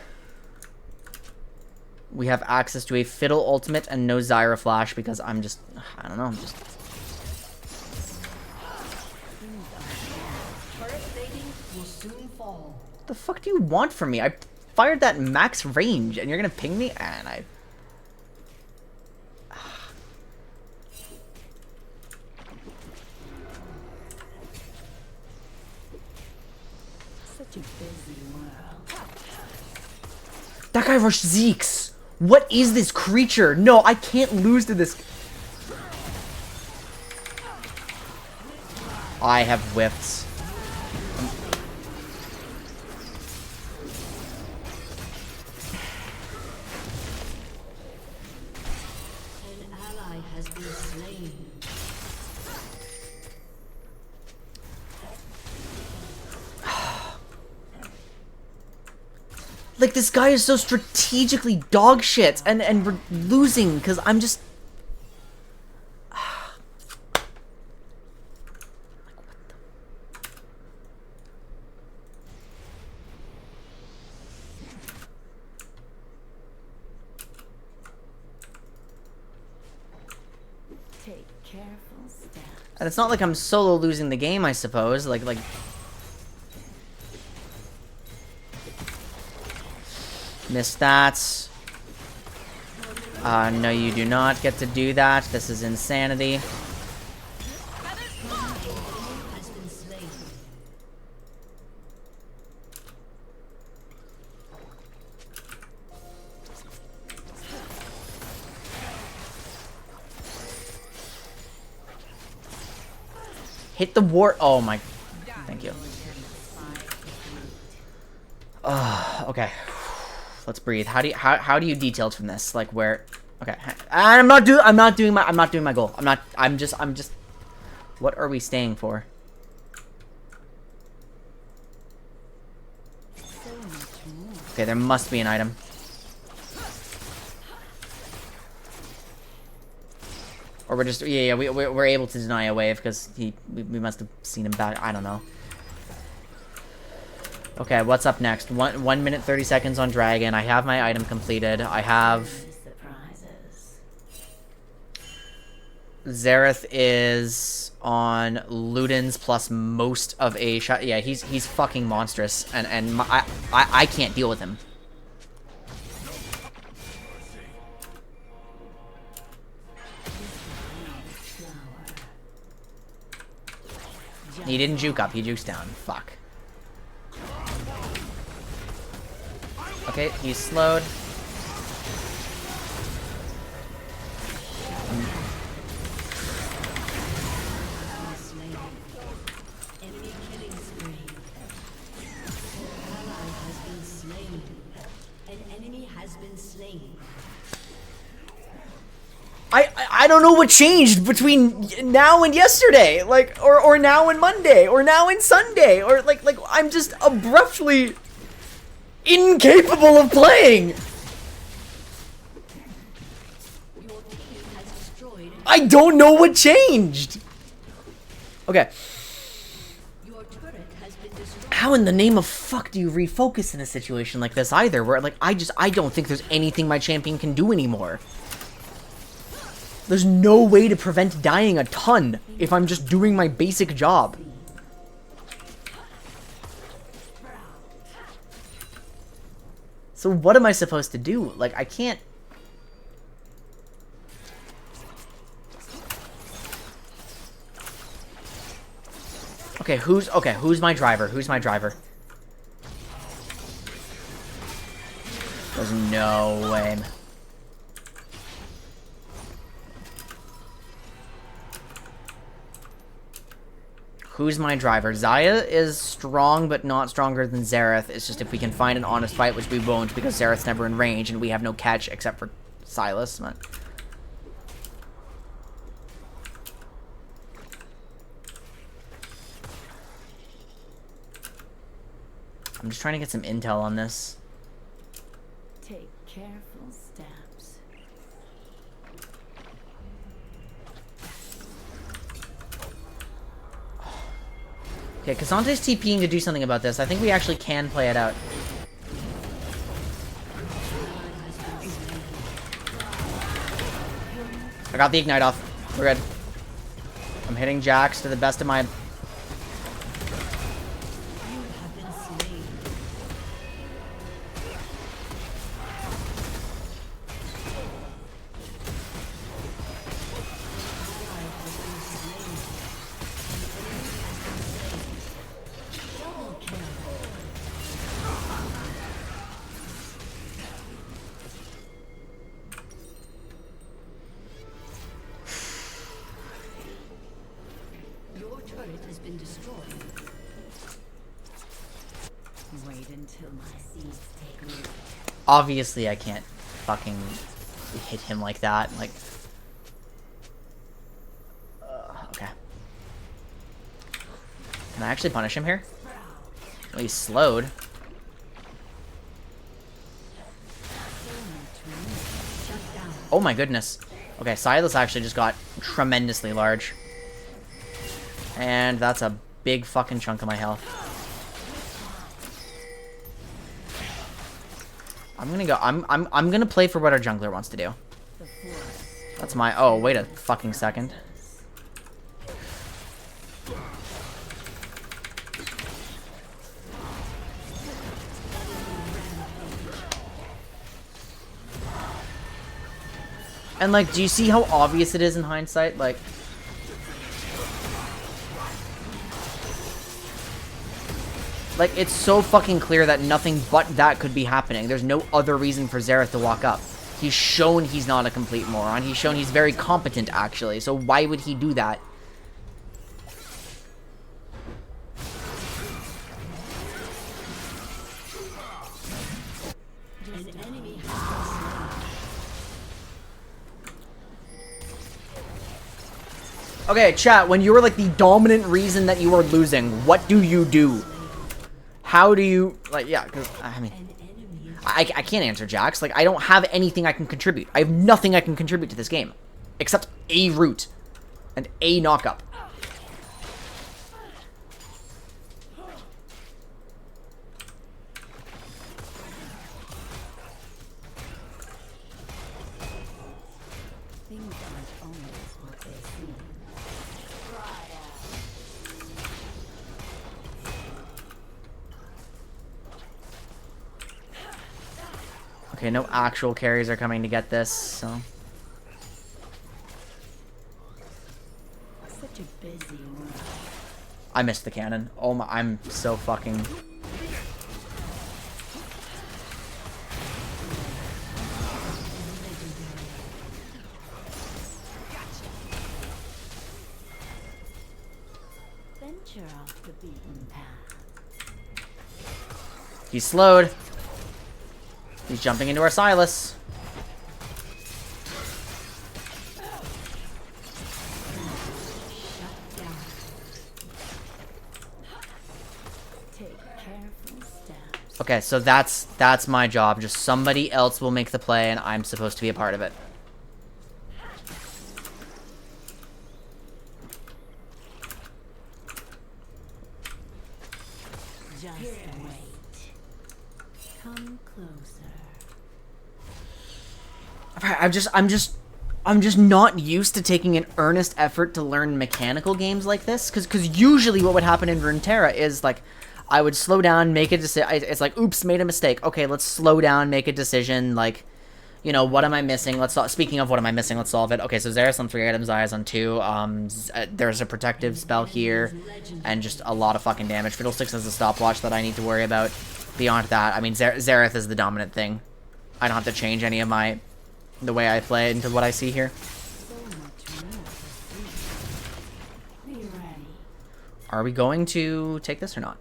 We have access to a Fiddle Ultimate and no Zyra Flash because I'm just... I don't know, I'm just... What the fuck do you want from me? I fired that max range and you're gonna ping me? And I... Such a busy world. That guy rushed Zeke's. What is this creature? No, I can't lose to this. I have whiffs. An ally has been slain. Like, this guy is so strategically dog shit, and we're losing, because I'm just... Take careful steps. And it's not like I'm solo losing the game, I suppose, like... Missed that. No, you do not get to do that. This is insanity. Has been slain. Hit the ward. Oh my. Thank you. Okay. Let's breathe. How do you detailed from this? Like where? Okay. I'm not doing my goal. I'm just. What are we staying for? So much more. Okay, there must be an item. Or we're just we're able to deny a wave because we must have seen him back. I don't know. Okay, what's up next? 1 minute 30 seconds on Dragon. I have my item completed. I have Surprises. Xerath is on Ludens plus most of a shot. Yeah, he's fucking monstrous, and I can't deal with him. He didn't juke up. He jukes down. Fuck. Okay, he's slowed. Slain. Enemy killing spree. An ally has been slain. An enemy has been slain. I don't know what changed between now and yesterday, like, or now and Monday, or now and Sunday, or like I'm just abruptly incapable of playing. I don't know what changed. Okay. How in the name of fuck do you refocus in a situation like this either, where like I don't think there's anything my champion can do anymore. There's no way to prevent dying a ton if I'm just doing my basic job. So what am I supposed to do? Like, I can't... Okay, who's my driver? Who's my driver? There's no way. Who's my driver? Xayah is strong, but not stronger than Xerath. It's just if we can find an honest fight, which we won't, because Xerath's never in range, and we have no catch except for Silas. But... I'm just trying to get some intel on this. Take careful steps. Okay, Cassante's TPing to do something about this. I think we actually can play it out. I got the ignite off. We're good. I'm hitting Jax to the best of my... Obviously, I can't fucking hit him like that. Like, okay. Can I actually punish him here? Well, he's slowed. Oh my goodness. Okay, Silas actually just got tremendously large. And that's a big fucking chunk of my health. I'm gonna go. I'm gonna play for what our jungler wants to do. That's my... Oh, wait a fucking second. And like, do you see how obvious it is in hindsight? Like... Like, it's so fucking clear that nothing but that could be happening. There's no other reason for Xerath to walk up. He's shown he's not a complete moron. He's shown he's very competent, actually. So why would he do that? Okay, chat, when you're like the dominant reason that you are losing, what do you do? How do you, like, yeah, because, I mean, I can't answer Jax. Like, I don't have anything I can contribute. I have nothing I can contribute to this game. Except a root. And a knock-up. Things aren't always what they seem. Okay, no actual carries are coming to get this, so... Such a busy one. I missed the cannon. Oh my, I'm so fucking... Venture off the beaten path. He's slowed. He's jumping into our Silas. Okay, so that's my job. Just somebody else will make the play, and I'm supposed to be a part of it. Just wait. Come closer. I'm just not used to taking an earnest effort to learn mechanical games like this, because usually what would happen in Runeterra is, like, I would slow down, make a decision. It's like, oops, made a mistake. Okay, let's slow down, make a decision. Like, you know, what am I missing? Speaking of what am I missing, let's solve it. Okay, so Xerath on 3 items, Zayas on 2. There's a protective spell here, and just a lot of fucking damage. Fiddlesticks has a stopwatch that I need to worry about. Beyond that, I mean, Xerath is the dominant thing. I don't have to change any of the way I play it into what I see here. Are we going to take this or not?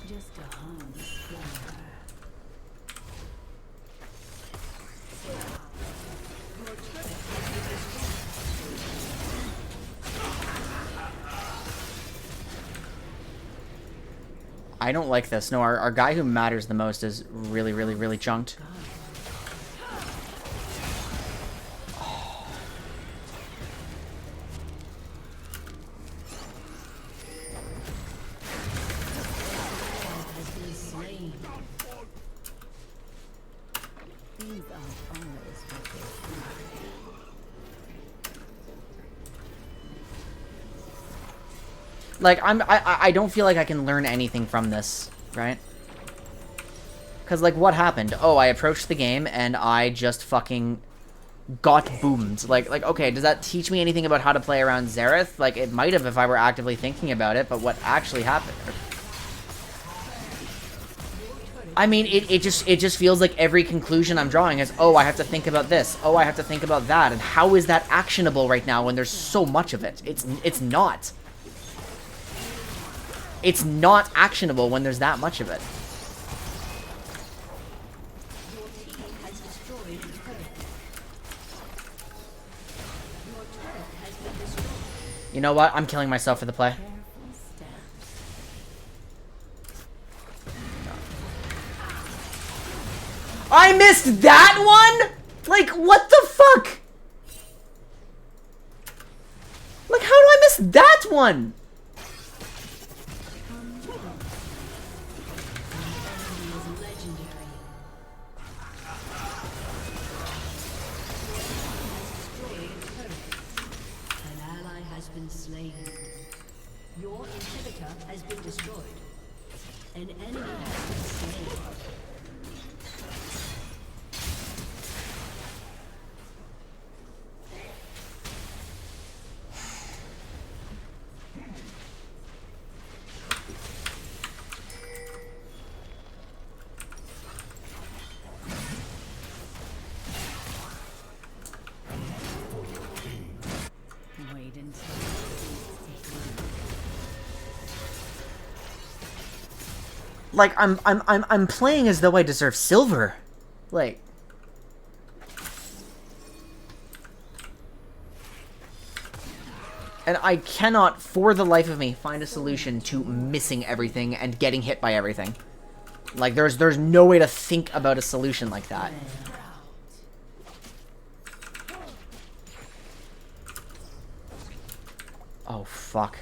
Just a harmless flower. I don't like this. No, our guy who matters the most is really, really, really chunked. Has been slain. Things aren't always what they seem. Like, I don't feel like I can learn anything from this, right? Because, like, what happened? Oh, I approached the game, and I just fucking got boomed. Like, okay, does that teach me anything about how to play around Xerath? Like, it might have if I were actively thinking about it, but what actually happened? I mean, it just feels like every conclusion I'm drawing is, oh, I have to think about this. Oh, I have to think about that. And how is that actionable right now when there's so much of it? It's not. It's not actionable when there's that much of it. Your team has destroyed a turret. Your turret has been destroyed. You know what? I'm killing myself for the play. Careful steps. I missed that one? Like, what the fuck? Like, how do I miss that one? Enemy is legendary. Destroyed a turret. An ally has been slain. Your inhibitor has been destroyed. An enemy has been slain. Wait until Like, I'm playing as though I deserve silver. Like, and I cannot, for the life of me, find a solution to missing everything and getting hit by everything. Like, there's no way to think about a solution like that. Oh, fuck.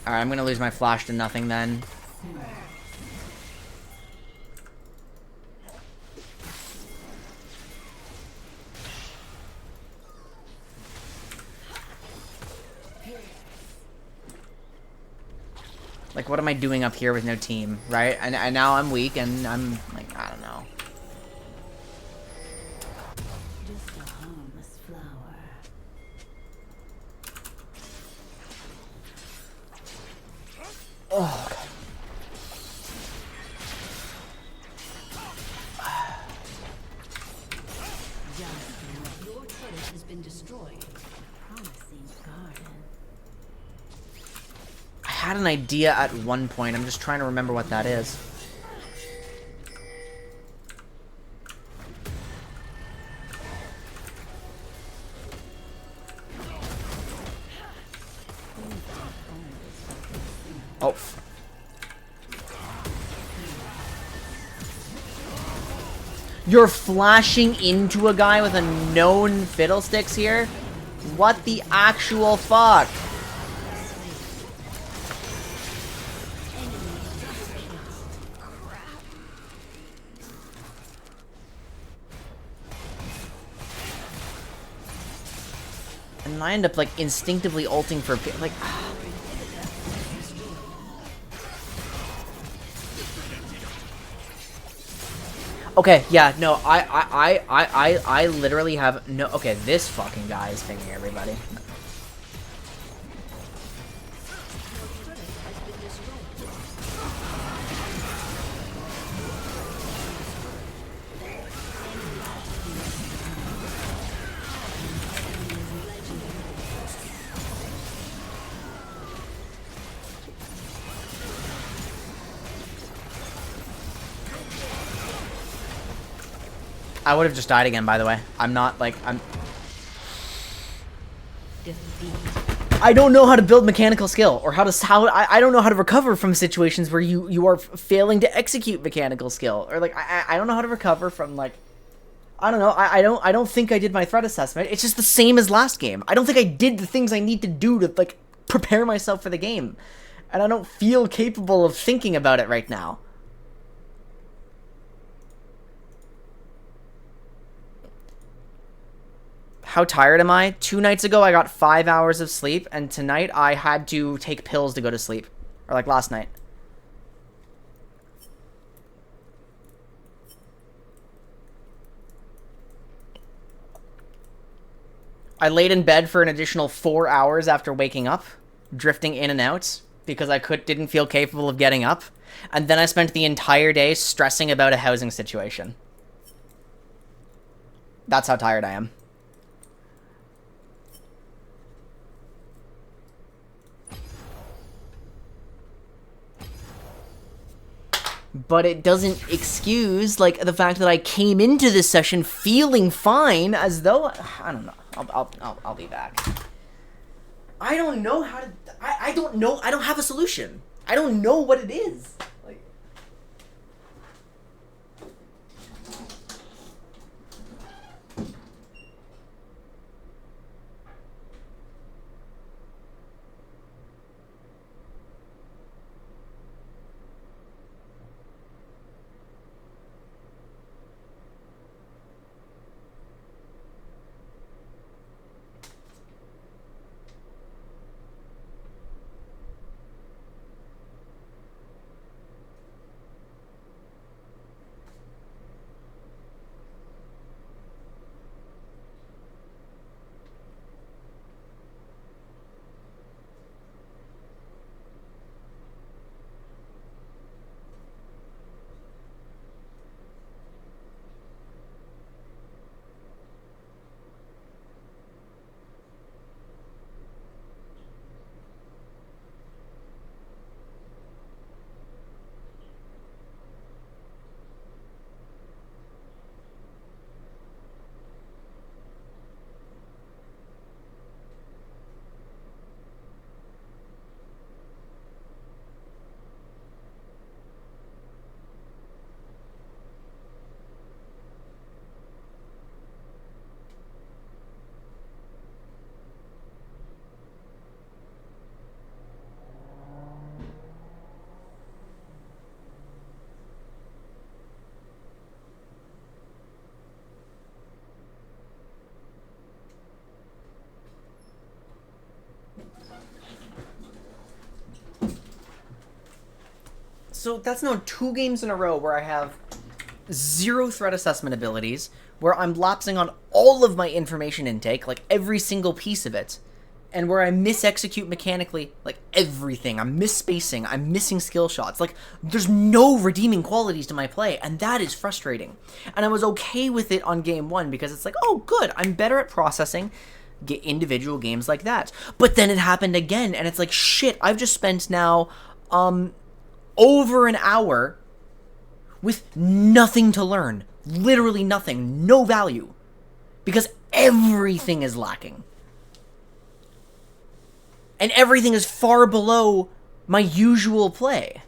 Alright, I'm gonna lose my flash to nothing then. Like, what am I doing up here with no team, right? And now I'm weak, and I'm, like, I don't know. just a harmless flower. Oh, okay. Your turret has been destroyed. Promising garden. I had an idea at one point. I'm just trying to remember what that is. Oh. You're flashing into a guy with a known fiddlesticks here? What the actual fuck? And I end up, like, instinctively ulting for, like... Okay, yeah, no, I literally have no... Okay, this fucking guy is pinging everybody. I would have just died again, by the way. I'm not, like, I don't know how to build mechanical skill, or how to, I don't know how to recover from situations where you are failing to execute mechanical skill, or, like, I don't know how to recover from, like, I don't know, I don't think I did my threat assessment. It's just the same as last game. I don't think I did the things I need to do to, like, prepare myself for the game. And I don't feel capable of thinking about it right now. How tired am I? 2 nights ago, I got 5 hours of sleep, and tonight I had to take pills to go to sleep. Or, like, last night. I laid in bed for an additional 4 hours after waking up, drifting in and out, because I didn't feel capable of getting up. And then I spent the entire day stressing about a housing situation. That's how tired I am. But it doesn't excuse, like, the fact that I came into this session feeling fine, as though... I don't know. I'll be back. I don't know how to... I don't know. I don't have a solution. I don't know what it is. Like... So that's now 2 games in a row where I have 0 threat assessment abilities, where I'm lapsing on all of my information intake, like every single piece of it, and where I misexecute mechanically, like, everything. I'm misspacing, I'm missing skill shots. Like, there's no redeeming qualities to my play, and that is frustrating. And I was okay with it on game 1, because it's like, oh, good, I'm better at processing individual games like that. But then it happened again, and it's like, shit, I've just spent now, over an hour with nothing to learn. Literally nothing. No value. Because everything is lacking. And everything is far below my usual play.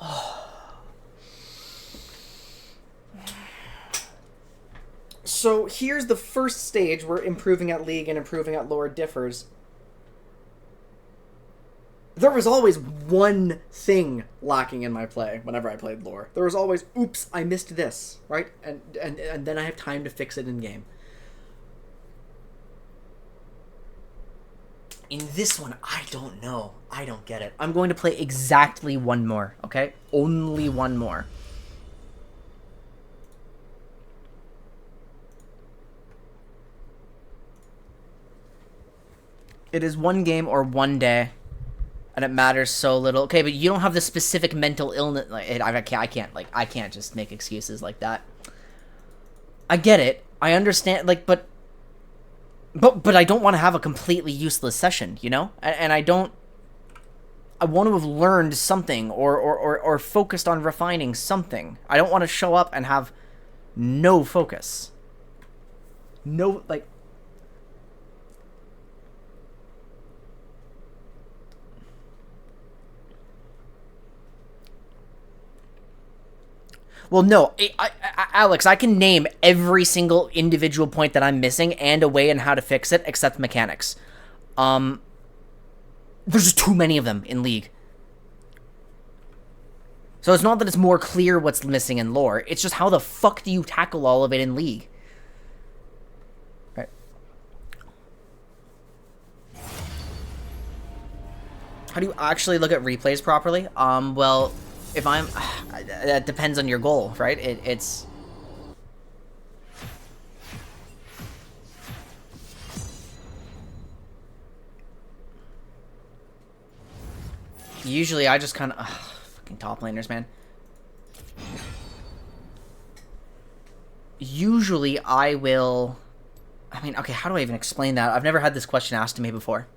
Oh. So here's the first stage where improving at League and improving at lore differs. There was always one thing lacking in my play whenever I played lore. There was always, oops, I missed this, right? And then I have time to fix it in game. In this one, I don't know. I don't get it. I'm going to play exactly one more, okay? Only one more. It is one game or one day, and it matters so little. Okay, but you don't have the specific mental illness. Like, I can't just make excuses like that. I get it. I understand. Like, but I don't want to have a completely useless session, you know? And I don't... I want to have learned something or focused on refining something. I don't want to show up and have no focus. No, like... Well, no, Alex, I can name every single individual point that I'm missing and a way and how to fix it, except mechanics. There's just too many of them in League. So it's not that it's more clear what's missing in lore, it's just how the fuck do you tackle all of it in League? Right. How do you actually look at replays properly? Well... If I'm... that depends on your goal, right? It's... Usually I just kind of... fucking top laners, man. Usually I will... I mean, okay, how do I even explain that? I've never had this question asked to me before.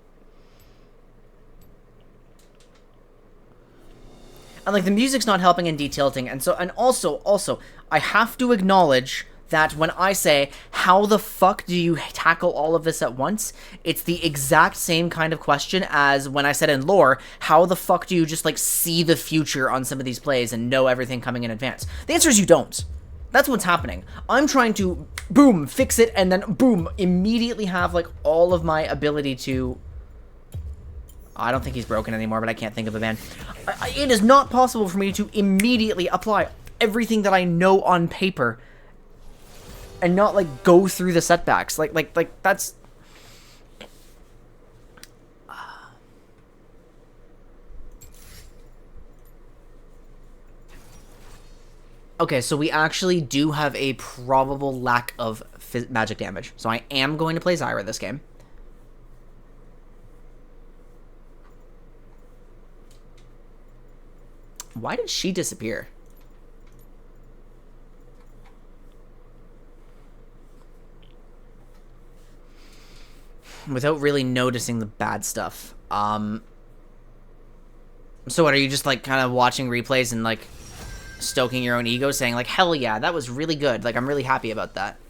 And, like, the music's not helping in detilting, and so, and also, I have to acknowledge that when I say, how the fuck do you tackle all of this at once, it's the exact same kind of question as when I said in lore, how the fuck do you just, like, see the future on some of these plays and know everything coming in advance? The answer is you don't. That's what's happening. I'm trying to, boom, fix it, and then, boom, immediately have, like, all of my ability to... I don't think he's broken anymore, but I can't think of a ban. It is not possible for me to immediately apply everything that I know on paper and not, like, go through the setbacks. Like that's... Okay, so we actually do have a probable lack of magic damage. So I am going to play Zyra this game. Why did she disappear? Without really noticing the bad stuff. So what, are you just, like, kind of watching replays and, like, stoking your own ego, saying, like, hell yeah, that was really good. Like, I'm really happy about that.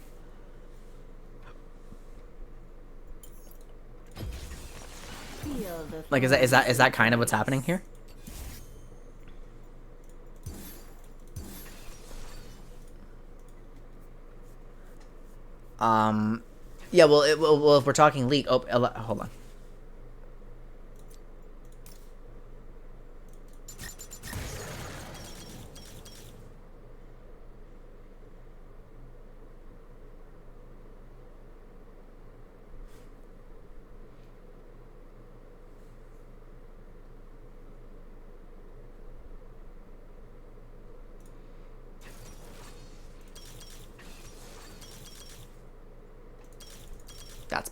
Like, is that kind of what's happening here? Yeah, well, if we're talking leak... Oh, hold on.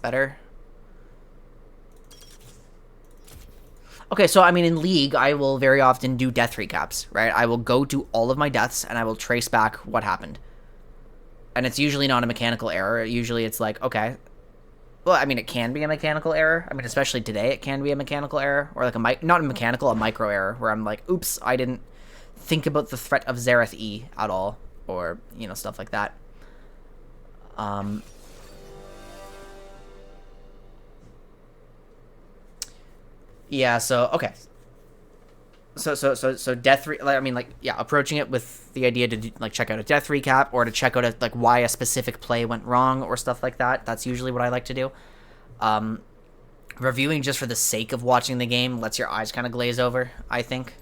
better. Okay, so I mean, in League, I will very often do death recaps, right? I will go to all of my deaths, and I will trace back what happened. And it's usually not a mechanical error. Usually it's like, okay. Well, I mean, it can be a mechanical error. I mean, especially today, it can be a mechanical error. Or like not a mechanical, a micro error, where I'm like, oops, I didn't think about the threat of Zareth E at all. Or, you know, stuff like that. Yeah, so, okay. So I mean, like, yeah, approaching it with the idea to, like, check out a death recap, or to check out, like, why a specific play went wrong, or stuff like that. That's usually what I like to do. Reviewing just for the sake of watching the game lets your eyes kind of glaze over, I think.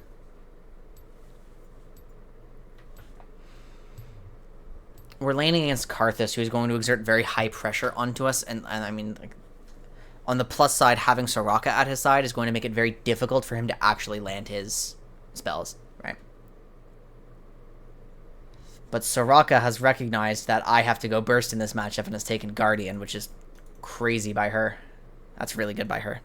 We're laning against Karthus, who is going to exert very high pressure onto us, and I mean, like, on the plus side, having Soraka at his side is going to make it very difficult for him to actually land his spells, right? But Soraka has recognized that I have to go burst in this matchup and has taken Guardian, which is crazy by her. That's really good by her.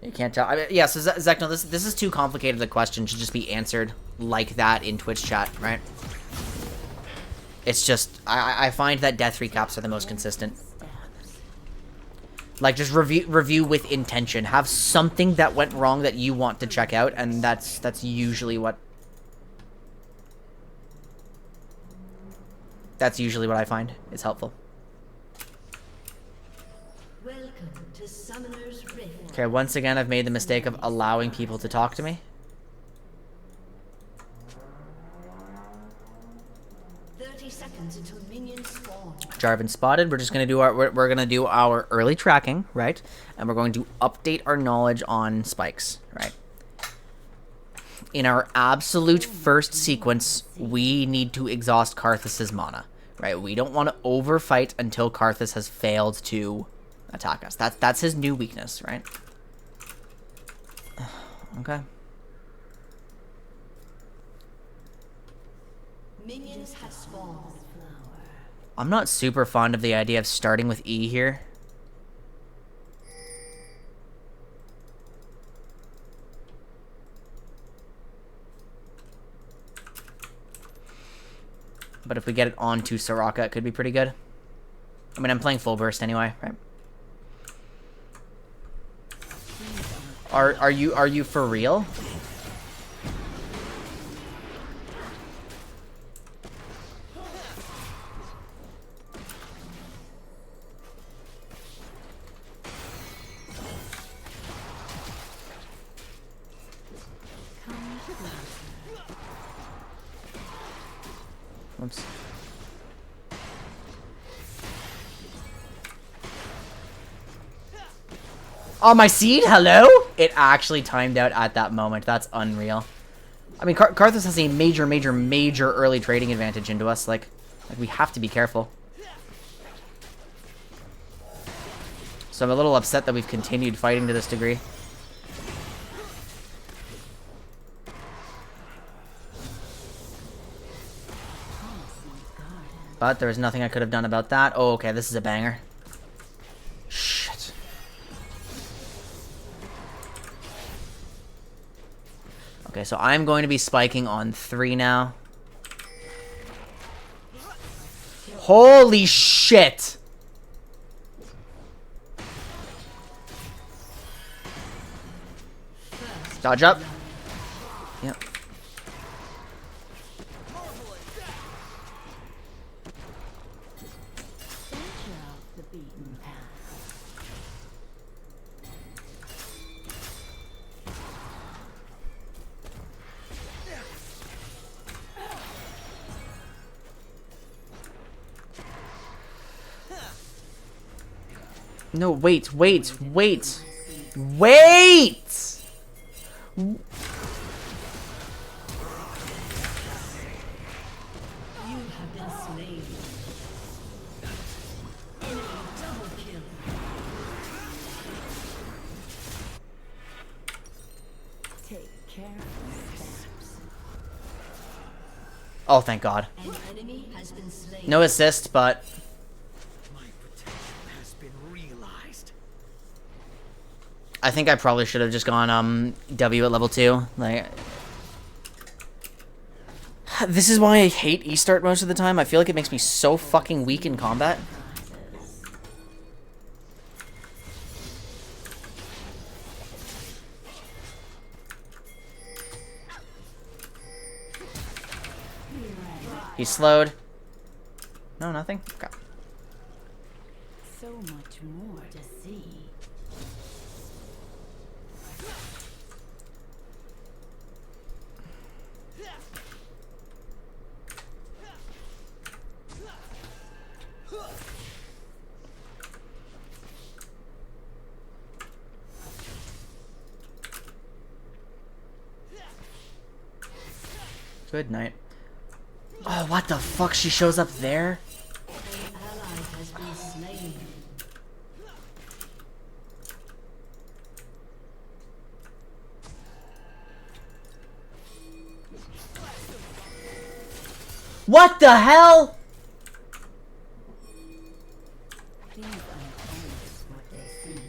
You can't tell. I mean, yeah, so Zekno, this is too complicated a question to just be answered like that in Twitch chat, right? It's just, I find that death recaps are the most consistent. Like, just review with intention. Have something that went wrong that you want to check out, and that's usually what... That's usually what I find is helpful. Welcome to Summoner's Rift. Okay, once again, I've made the mistake of allowing people to talk to me. 30 seconds until minions spawn. Jarvan spotted. We're just gonna do we're gonna do our early tracking, right? And we're going to update our knowledge on spikes, right? In our absolute first sequence, we need to exhaust Karthus's mana, right? We don't want to overfight until Karthus has failed to attack us. That's his new weakness, right? Okay. Minions have spawned. I'm not super fond of the idea of starting with E here. But if we get it onto Soraka, it could be pretty good. I mean, I'm playing full burst anyway, right? Are you for real? Oops. Oh, my seed? Hello? It actually timed out at that moment. That's unreal. I mean, Karthus has a major early trading advantage into us. Like, we have to be careful. So I'm a little upset that we've continued fighting to this degree. But there was nothing I could have done about that. Oh, okay, this is a banger. Shit. Okay, so I'm going to be spiking on 3 now. Holy shit! Dodge up. Yep. No, wait! Wait! You have been slain. Enemy double kill. Take care of the steps. Oh, thank God. An enemy has been slain. No assist, but... I think I probably should have just gone W at level 2. Like, this is why I hate E-Start most of the time. I feel like it makes me so fucking weak in combat. He's slowed. No, nothing? Okay. So much more to see. Good night. Oh, what the fuck? She shows up there? An ally has been slain. What the hell? Things aren't always what they seem.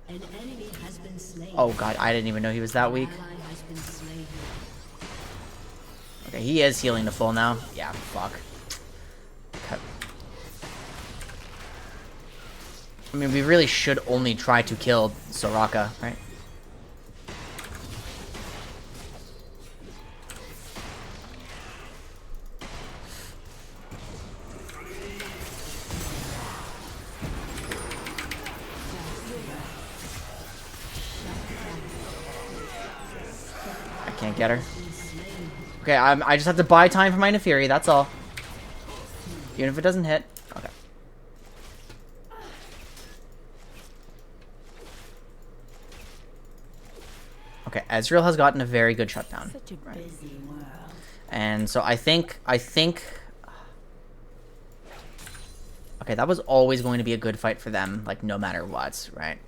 An enemy has been slain. Oh god, I didn't even know he was that weak. An ally has been slain. Okay, he is healing to full now. Yeah, fuck. Okay. I mean, we really should only try to kill Soraka, right? I can't get her. Okay, I just have to buy time for my Nefiri, that's all. Even if it doesn't hit. Okay. Okay, Ezreal has gotten a very good shutdown. Such a busy world. And so I think... Okay, that was always going to be a good fight for them, like, no matter what, right?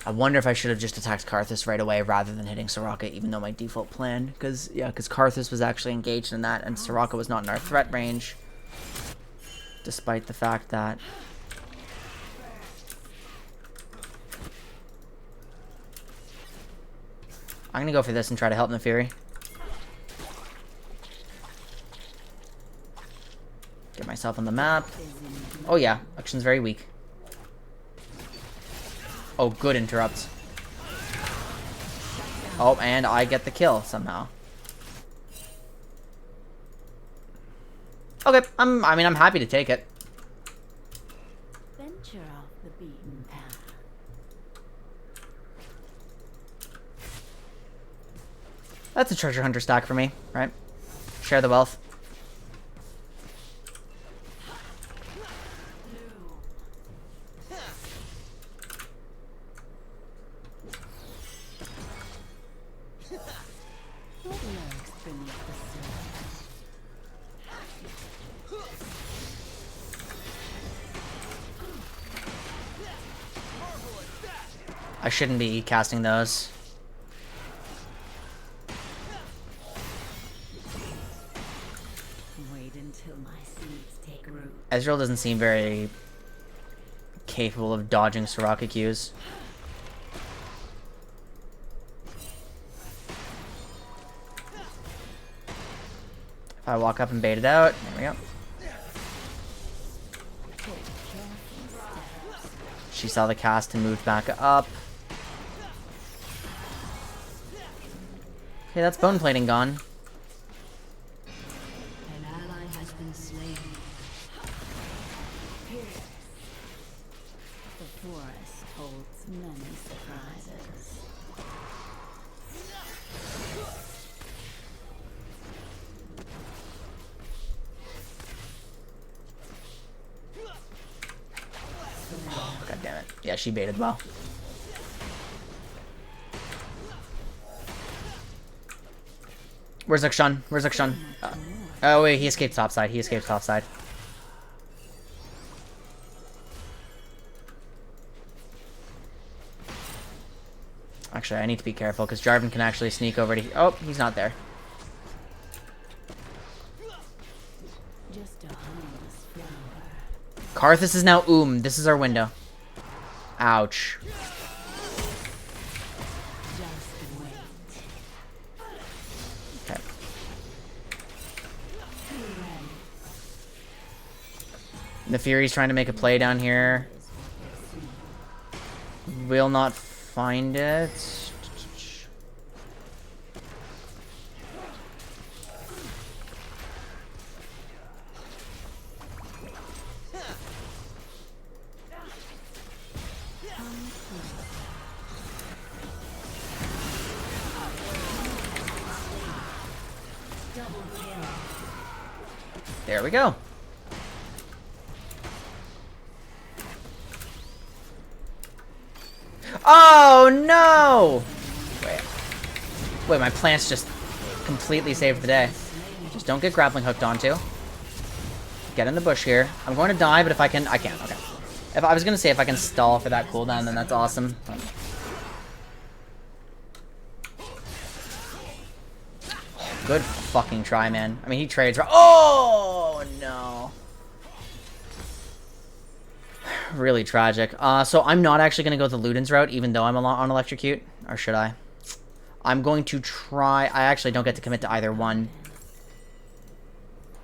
I wonder if I should have just attacked Karthus right away rather than hitting Soraka, even though my default plan... Because Karthus was actually engaged in that, and Soraka was not in our threat range. Despite the fact that... I'm gonna go for this and try to help Nefiri. Get myself on the map. Oh yeah, action's very weak. Oh, good interrupt. Oh, and I get the kill somehow. Okay, I'm happy to take it. Venture off the beaten path. That's a treasure hunter stack for me, right? Share the wealth. What lurks beneath the surface? I shouldn't be casting those. Wait until my seeds take root. Ezreal doesn't seem very capable of dodging Soraka Qs. If I walk up and bait it out, there we go. She saw the cast and moved back up. Okay, that's bone plating gone. An ally has been slain. The forest holds many surprises. God damn it. Yeah, she baited well. Where's Akshan? Where's Akshan? Oh wait, he escaped topside. He escaped topside. Actually, I need to be careful because Jarvan can actually sneak over to... Oh, he's not there. Just a harmless flower. Karthus is now This is our window. Ouch. The Fury's trying to make a play down here. Will not find it. There we go. Oh no! Wait, my plants just completely saved the day. Just don't get grappling hooked onto. Get in the bush here. I'm going to die, but if I can, I can. Okay. If I was gonna say if I can stall for that cooldown, then that's awesome. Good fucking try, man. I mean, he trades. Oh no! Really tragic. So I'm not actually gonna go the Luden's route, even though I'm on Electrocute, or should I? I'm going to try. I actually don't get to commit to either one.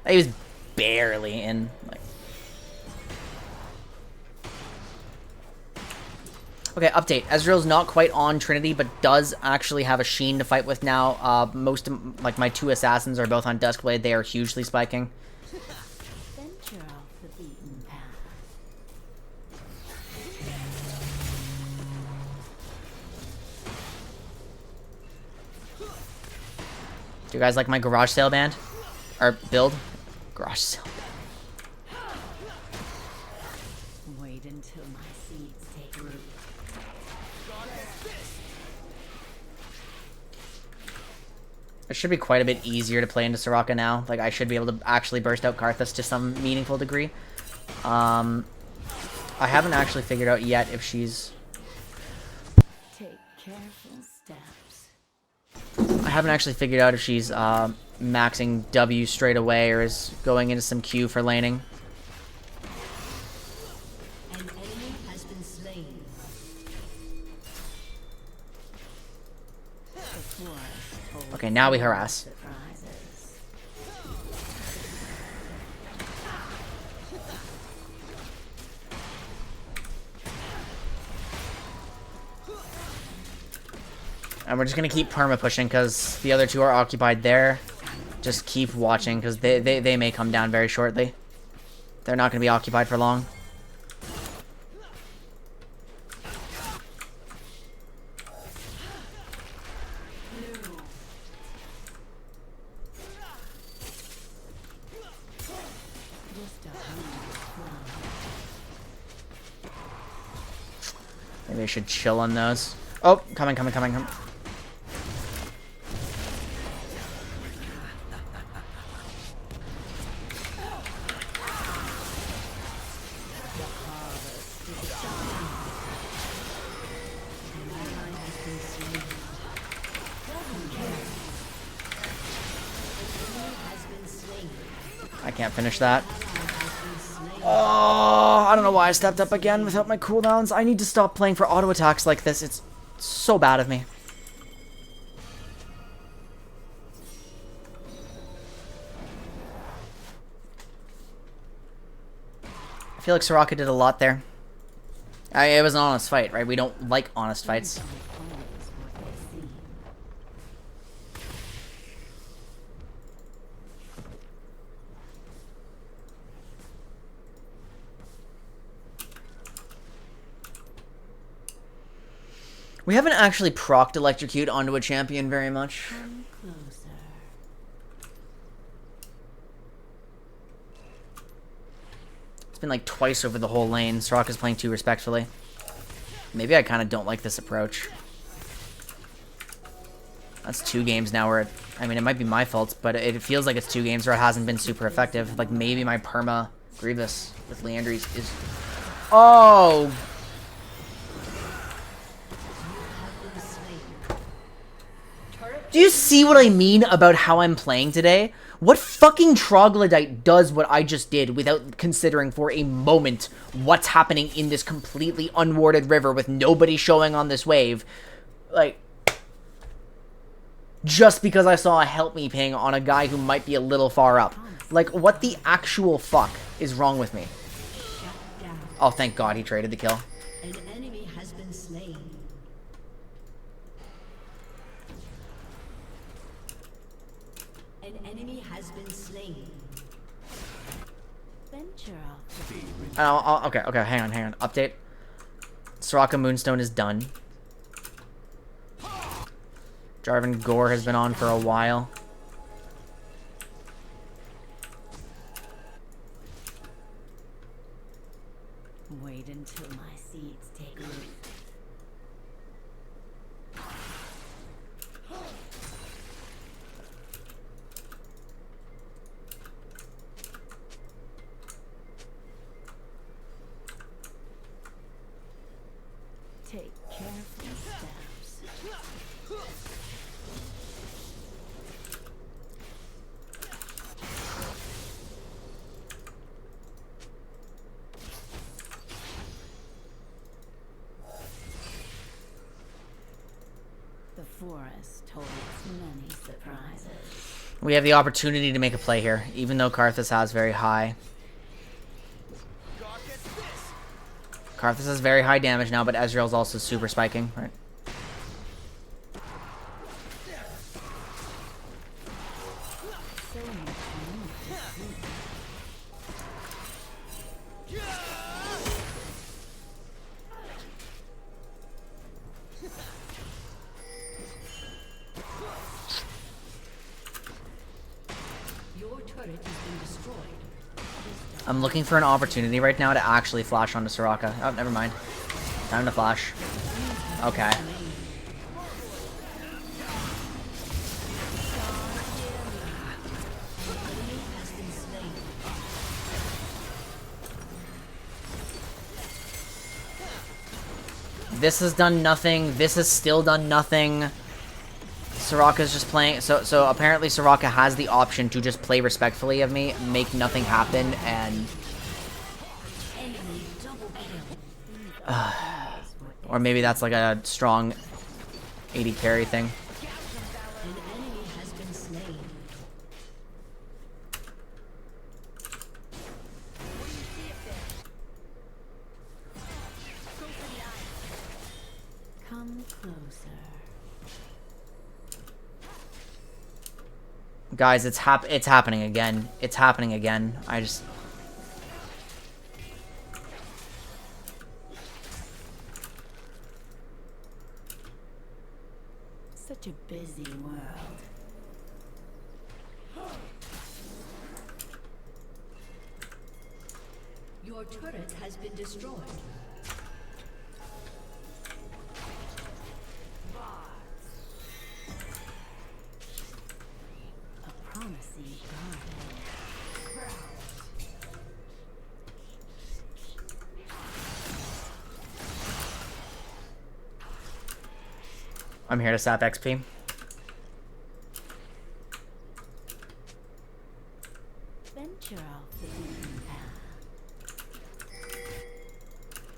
He was barely in. Like. Okay, update. Ezreal's not quite on Trinity, but does actually have a Sheen to fight with now. Most of, like, my 2 assassins are both on Duskblade. They are hugely spiking. Venture off the beaten path. Do you guys like my garage sale band? Or build? Garage sale band. Wait until my seeds take root. It should be quite a bit easier to play into Soraka now. Like, I should be able to actually burst out Karthus to some meaningful degree. I haven't actually figured out yet if she's... Take careful steps. I haven't actually figured out if she's maxing W straight away or is going into some Q for laning. An enemy has been slain. Okay, now we harass. Surprises. And we're just gonna keep perma pushing because the other 2 are occupied there. Just keep watching because they may come down very shortly. They're not gonna be occupied for long. Maybe I should chill on those. Oh, coming. I can't finish that. Oh, I don't know why I stepped up again without my cooldowns. I need to stop playing for auto attacks like this. It's so bad of me. I feel like Soraka did a lot there. It was an honest fight, right? We don't like honest fights. We haven't actually procced Electrocute onto a champion very much. Come closer. It's been like twice over the whole lane. Soraka's playing too respectfully. Maybe I kind of don't like this approach. That's 2 games now where it, I mean, it might be my fault, but it feels like it's 2 games where it hasn't been super effective. Like, maybe my perma Grievous with Leandry's is... Oh! Do you see what I mean about how I'm playing today? What fucking troglodyte does what I just did without considering for a moment what's happening in this completely unwarded river with nobody showing on this wave? Like, just because I saw a help me ping on a guy who might be a little far up. Like, what the actual fuck is wrong with me? Oh, thank God he traded the kill. An enemy has been slain. An enemy has been slain. Venture off. Okay, hang on. Update. Soraka Moonstone is done. Jarvan Gore has been on for a while. Wait until my seeds take root. Take careful steps. The forest holds many surprises. We have the opportunity to make a play here, even though Karthus has very high. Karthus has very high damage now, but Ezreal's also super spiking, right? So much more to see. Your turret has been destroyed. I'm looking for an opportunity right now to actually flash onto Soraka. Oh, never mind. Time to flash. Okay. This has done nothing. This has still done nothing. Soraka's just playing. So apparently Soraka has the option to just play respectfully of me, make nothing happen, and or maybe that's like a strong AD carry thing. An enemy has been slain. Come closer. Guys, it's happening again. It's happening again. I just Such a busy world. Your turret has been destroyed. A promising garden. I'm here to sap XP. Venture off the beaten path.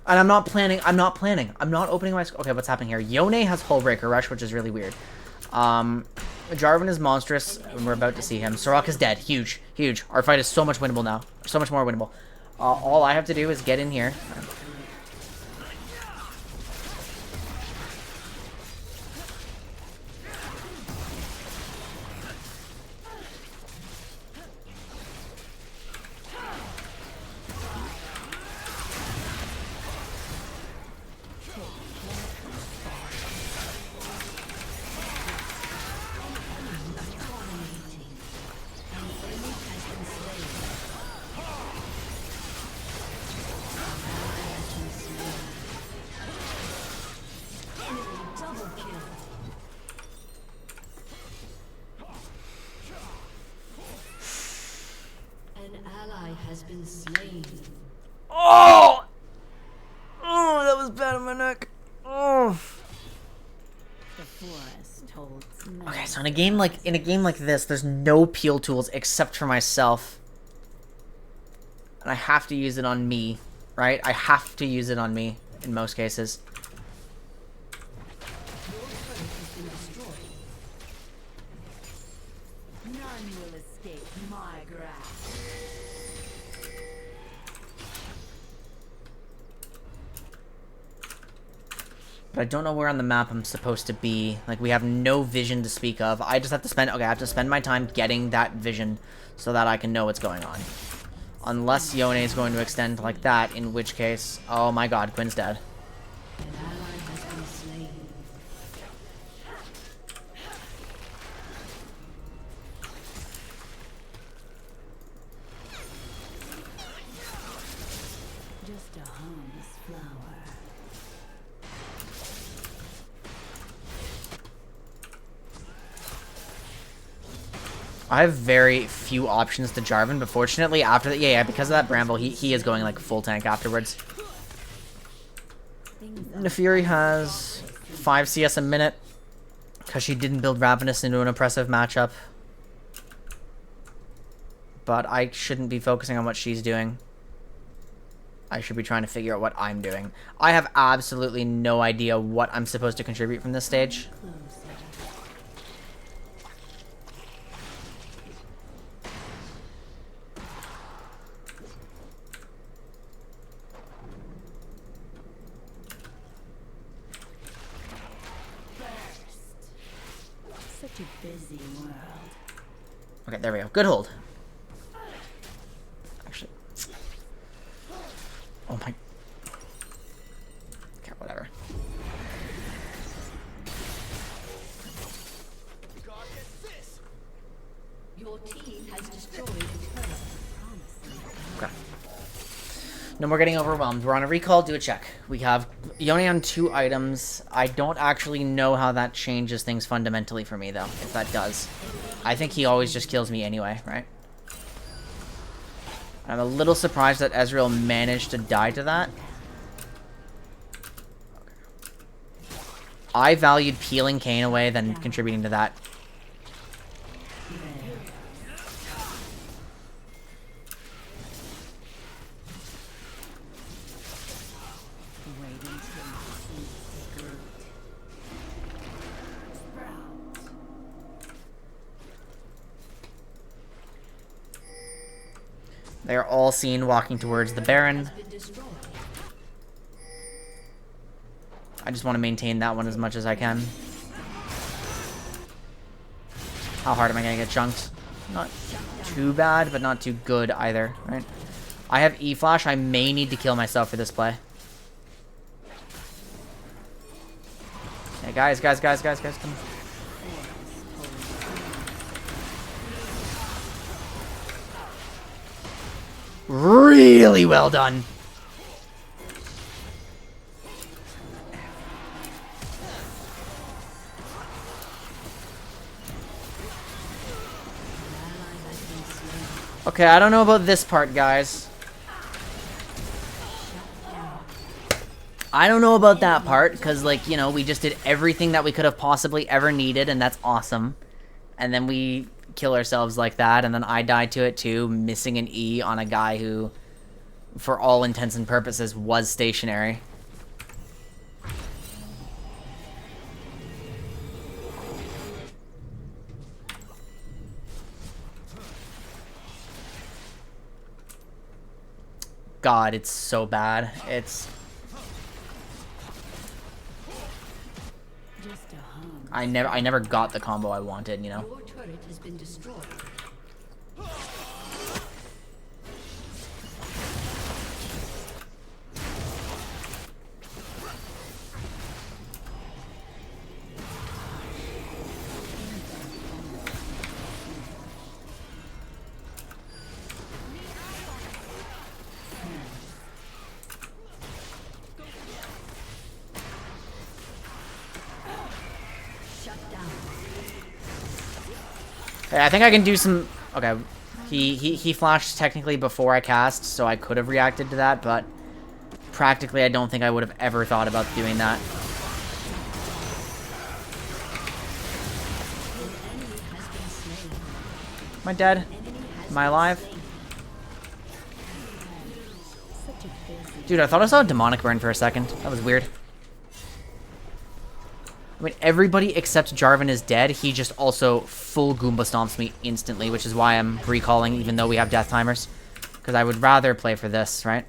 And I'm not planning. I'm not opening my... Okay, what's happening here? Yone has Hullbreaker Rush, which is really weird. Jarvan is monstrous, and we're about to see him. Soraka's dead. Huge. Huge. Our fight is so much winnable now. So much more winnable. All I have to do is get in here. Has been slain. Oh! Oh, that was bad on my neck. Oh. The forest holds many. Okay, so in a game like this, there's no peel tools except for myself. And I have to use it on me, right? I have to use it on me in most cases. None will escape my grasp. But I don't know where on the map I'm supposed to be. Like, we have no vision to speak of. I just have to spend... Okay, I have to spend my time getting that vision so that I can know what's going on. Unless Yone is going to extend like that, in which case... Oh my god, Quinn's dead. An ally has been slain. Just a harmless flower. I have very few options to Jarvan, but fortunately after that... Yeah, because of that Bramble, he is going like full tank afterwards. Nefiri has 5 CS a minute because she didn't build Ravenous into an oppressive matchup. But I shouldn't be focusing on what she's doing. I should be trying to figure out what I'm doing. I have absolutely no idea what I'm supposed to contribute from this stage. Such a busy world. Okay, there we go. Good hold. Actually. Oh my... Okay, whatever. Your team has destroyed a turret. Okay. No more getting overwhelmed. We're on a recall. Do a check. We have Yone on 2 items. I don't actually know how that changes things fundamentally for me, though, if that does. I think he always just kills me anyway, right? I'm a little surprised that Ezreal managed to die to that. Okay. I valued peeling Kayn away than contributing to that. Wait until you see the fruit. Sprout. They are all seen walking towards the Baron. Been destroyed. I just want to maintain that one as much as I can. How hard am I going to get chunked? Not too bad, but not too good either, right? I have E-Flash. I may need to kill myself for this play. Hey, guys, come on. Really well done. Okay, I don't know about this part, guys. I don't know about that part, because, like, you know, we just did everything that we could have possibly ever needed, and that's awesome. And then we kill ourselves like that, and then I die to it too, missing an E on a guy who, for all intents and purposes, was stationary. God, it's so bad. It's... Just a hum. I never got the combo I wanted, you know? Your turret has been destroyed. Okay, I think I can do some... Okay, he flashed technically before I cast, so I could have reacted to that, but practically I don't think I would have ever thought about doing that. Am I dead? Am I alive? Such a busy. Dude, I thought I saw a demonic burn for a second. That was weird. I mean, everybody except Jarvan is dead. He just also full Goomba stomps me instantly, which is why I'm recalling, even though we have death timers. Because I would rather play for this, right?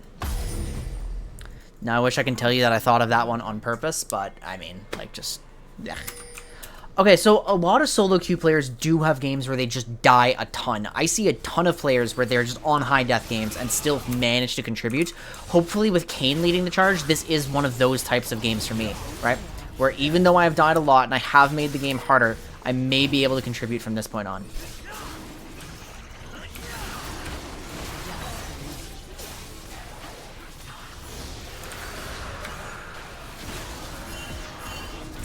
Now, I wish I can tell you that I thought of that one on purpose, but, I mean, like, just... yeah. Okay, so a lot of solo queue players do have games where they just die a ton. I see a ton of players where they're just on high death games and still manage to contribute. Hopefully with Kane leading the charge, this is one of those types of games for me, right? Where even though I've died a lot and I have made the game harder, I may be able to contribute from this point on.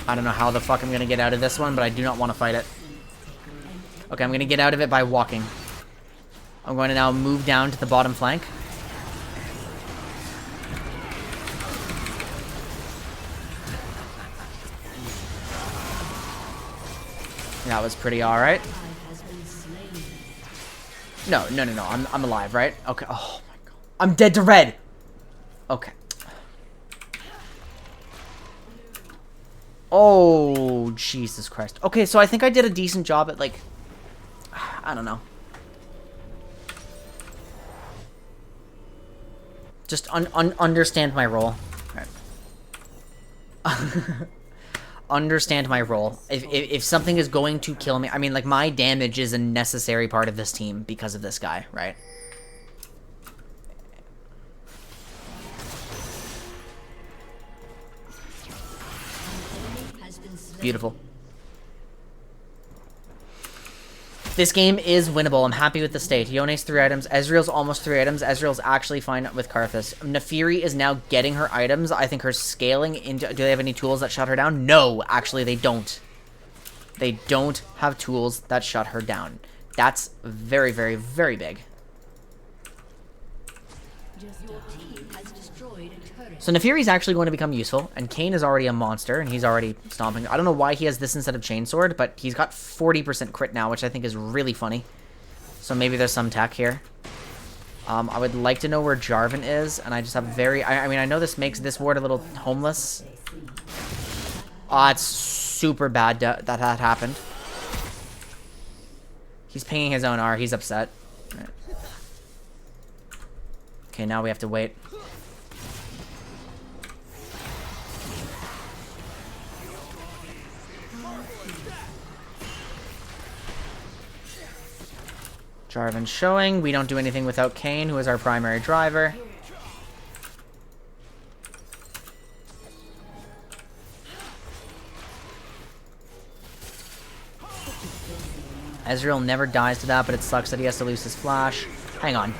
I don't know how the fuck I'm going to get out of this one, but I do not want to fight it. Okay, I'm going to get out of it by walking. I'm going to now move down to the bottom flank. That was pretty alright. No. I'm alive, right? Okay. Oh my god. I'm dead to red! Okay. Oh, Jesus Christ. Okay, so I think I did a decent job at, like... I don't know. Just understand my role. Right. Understand my role. If something is going to kill me... I mean, like, my damage is a necessary part of this team because of this guy, right? Beautiful. This game is winnable. I'm happy with the state. Yone's 3 items. Ezreal's almost 3 items. Ezreal's actually fine with Karthus. Nefiri is now getting her items. I think her scaling into... Do they have any tools that shut her down? No, actually they don't. They don't have tools that shut her down. That's very, very, very big. So Nefiri's actually going to become useful, and Kane is already a monster, and he's already stomping. I don't know why he has this instead of Chainsword, but he's got 40% crit now, which I think is really funny. So maybe there's some tech here. I would like to know where Jarvan is, and I just have very... I mean, I know this makes this ward a little homeless. It's super bad that happened. He's pinging his own R. He's upset. Right. Okay, now we have to wait. Jarvan showing. We don't do anything without Kane, who is our primary driver. Ezreal never dies to that, but it sucks that he has to lose his flash. Hang on.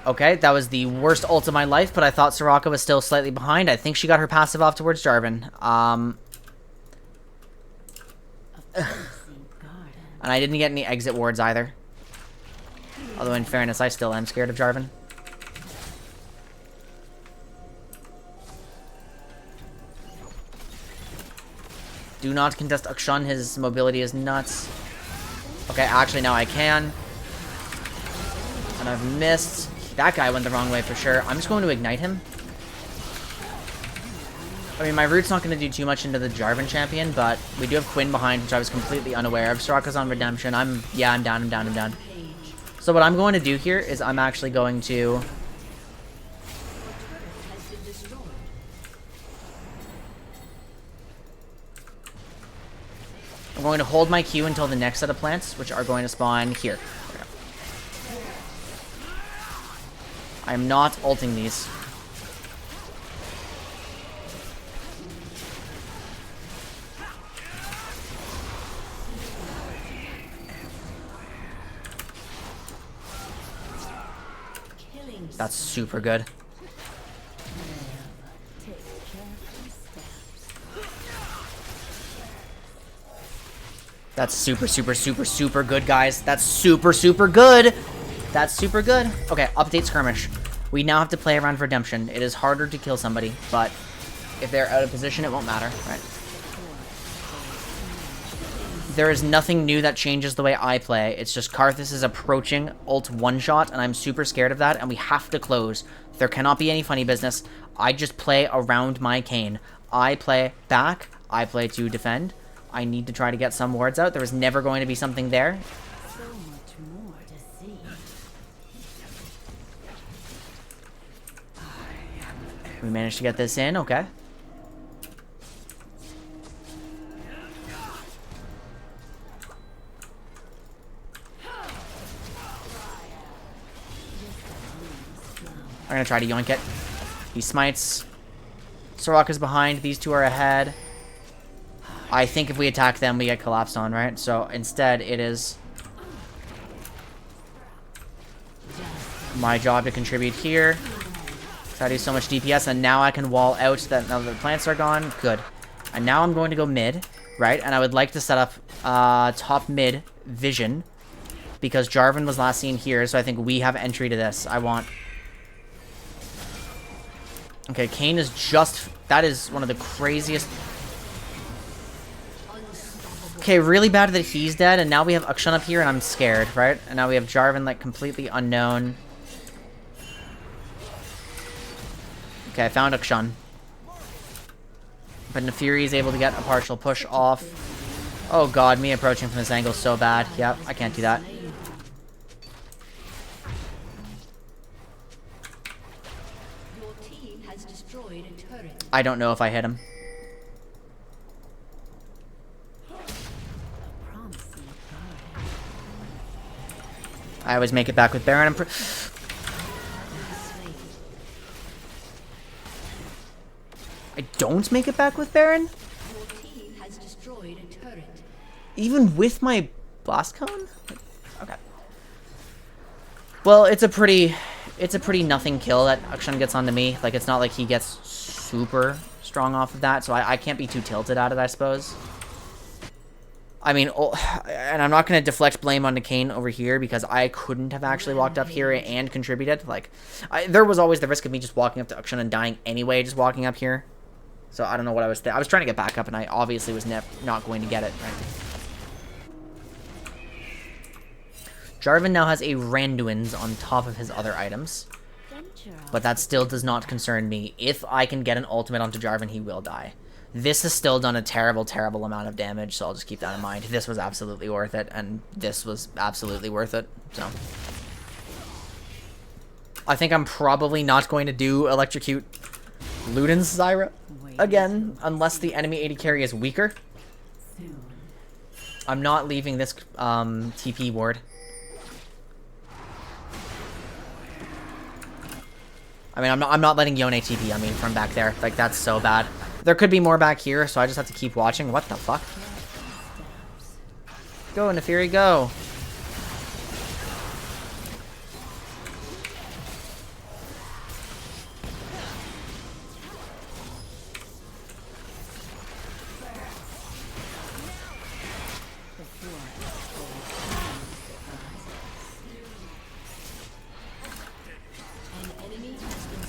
Okay, that was the worst ult of my life, but I thought Soraka was still slightly behind. I think she got her passive off towards Jarvan. And I didn't get any exit wards either. Although, in fairness, I still am scared of Jarvan. Do not contest Akshan. His mobility is nuts. Okay, actually, now I can. And I've missed. That guy went the wrong way for sure. I'm just going to ignite him. I mean, my root's not going to do too much into the Jarvan champion, but we do have Quinn behind, which I was completely unaware of. Soraka's on redemption. I'm down. So what I'm going to do here is I'm actually going to... I'm going to hold my Q until the next set of plants, which are going to spawn here. I'm not ulting these. That's super good. That's super good, guys. That's super good. That's super good. Okay, update skirmish. We now have to play around redemption. It is harder to kill somebody, but if they're out of position, it won't matter, right? There is nothing new that changes the way I play. It's just Karthus is approaching ult one-shot, and I'm super scared of that, and we have to close. There cannot be any funny business. I just play around my Kane. I play back. I play to defend. I need to try to get some wards out. There is never going to be something there. So much more to see. We managed to get this in, okay. I'm gonna try to yoink it. He smites. Soraka's behind. These two are ahead. I think if we attack them, we get collapsed on, right? So instead, it is my job to contribute here. I do so much DPS, and now I can wall out that now that the plants are gone. Good. And now I'm going to go mid, right? And I would like to set up top mid vision because Jarvan was last seen here, so I think we have entry to this. I want... Okay, Kayn is just... That is one of the craziest... Okay, really bad that he's dead, and now we have Akshan up here, and I'm scared, right? And now we have Jarvan, like, completely unknown. Okay, I found Akshan. But Nefiri is able to get a partial push off. Oh god, me approaching from this angle is so bad. Yep, I can't do that. Your team has destroyed a turret. I don't know if I hit him. I always make it back with Baron. I don't make it back with Baron? Your team has destroyed a turret. Even with my blast cone? Okay. Well, it's a pretty nothing kill that Akshan gets onto me. Like, it's not like he gets super strong off of that, so I can't be too tilted at it, I suppose. I mean, and I'm not going to deflect blame onto Kayn over here because I couldn't have actually walked up here and contributed. Like, there was always the risk of me just walking up to Akshan and dying anyway, just walking up here. So I don't know what I was I was trying to get back up, and I obviously was not going to get it, right? Jarvan now has a Randuin's on top of his other items. But that still does not concern me. If I can get an ultimate onto Jarvan, he will die. This has still done a terrible, terrible amount of damage, so I'll just keep that in mind. This was absolutely worth it, and this was absolutely worth it, so. I think I'm probably not going to do Electrocute Luden's Zyra again, unless the enemy AD carry is weaker. I'm not leaving this TP ward. I mean, I'm not letting Yone TP on me from back there. Like, that's so bad. There could be more back here, so I just have to keep watching. What the fuck? Go, Nefiri, go.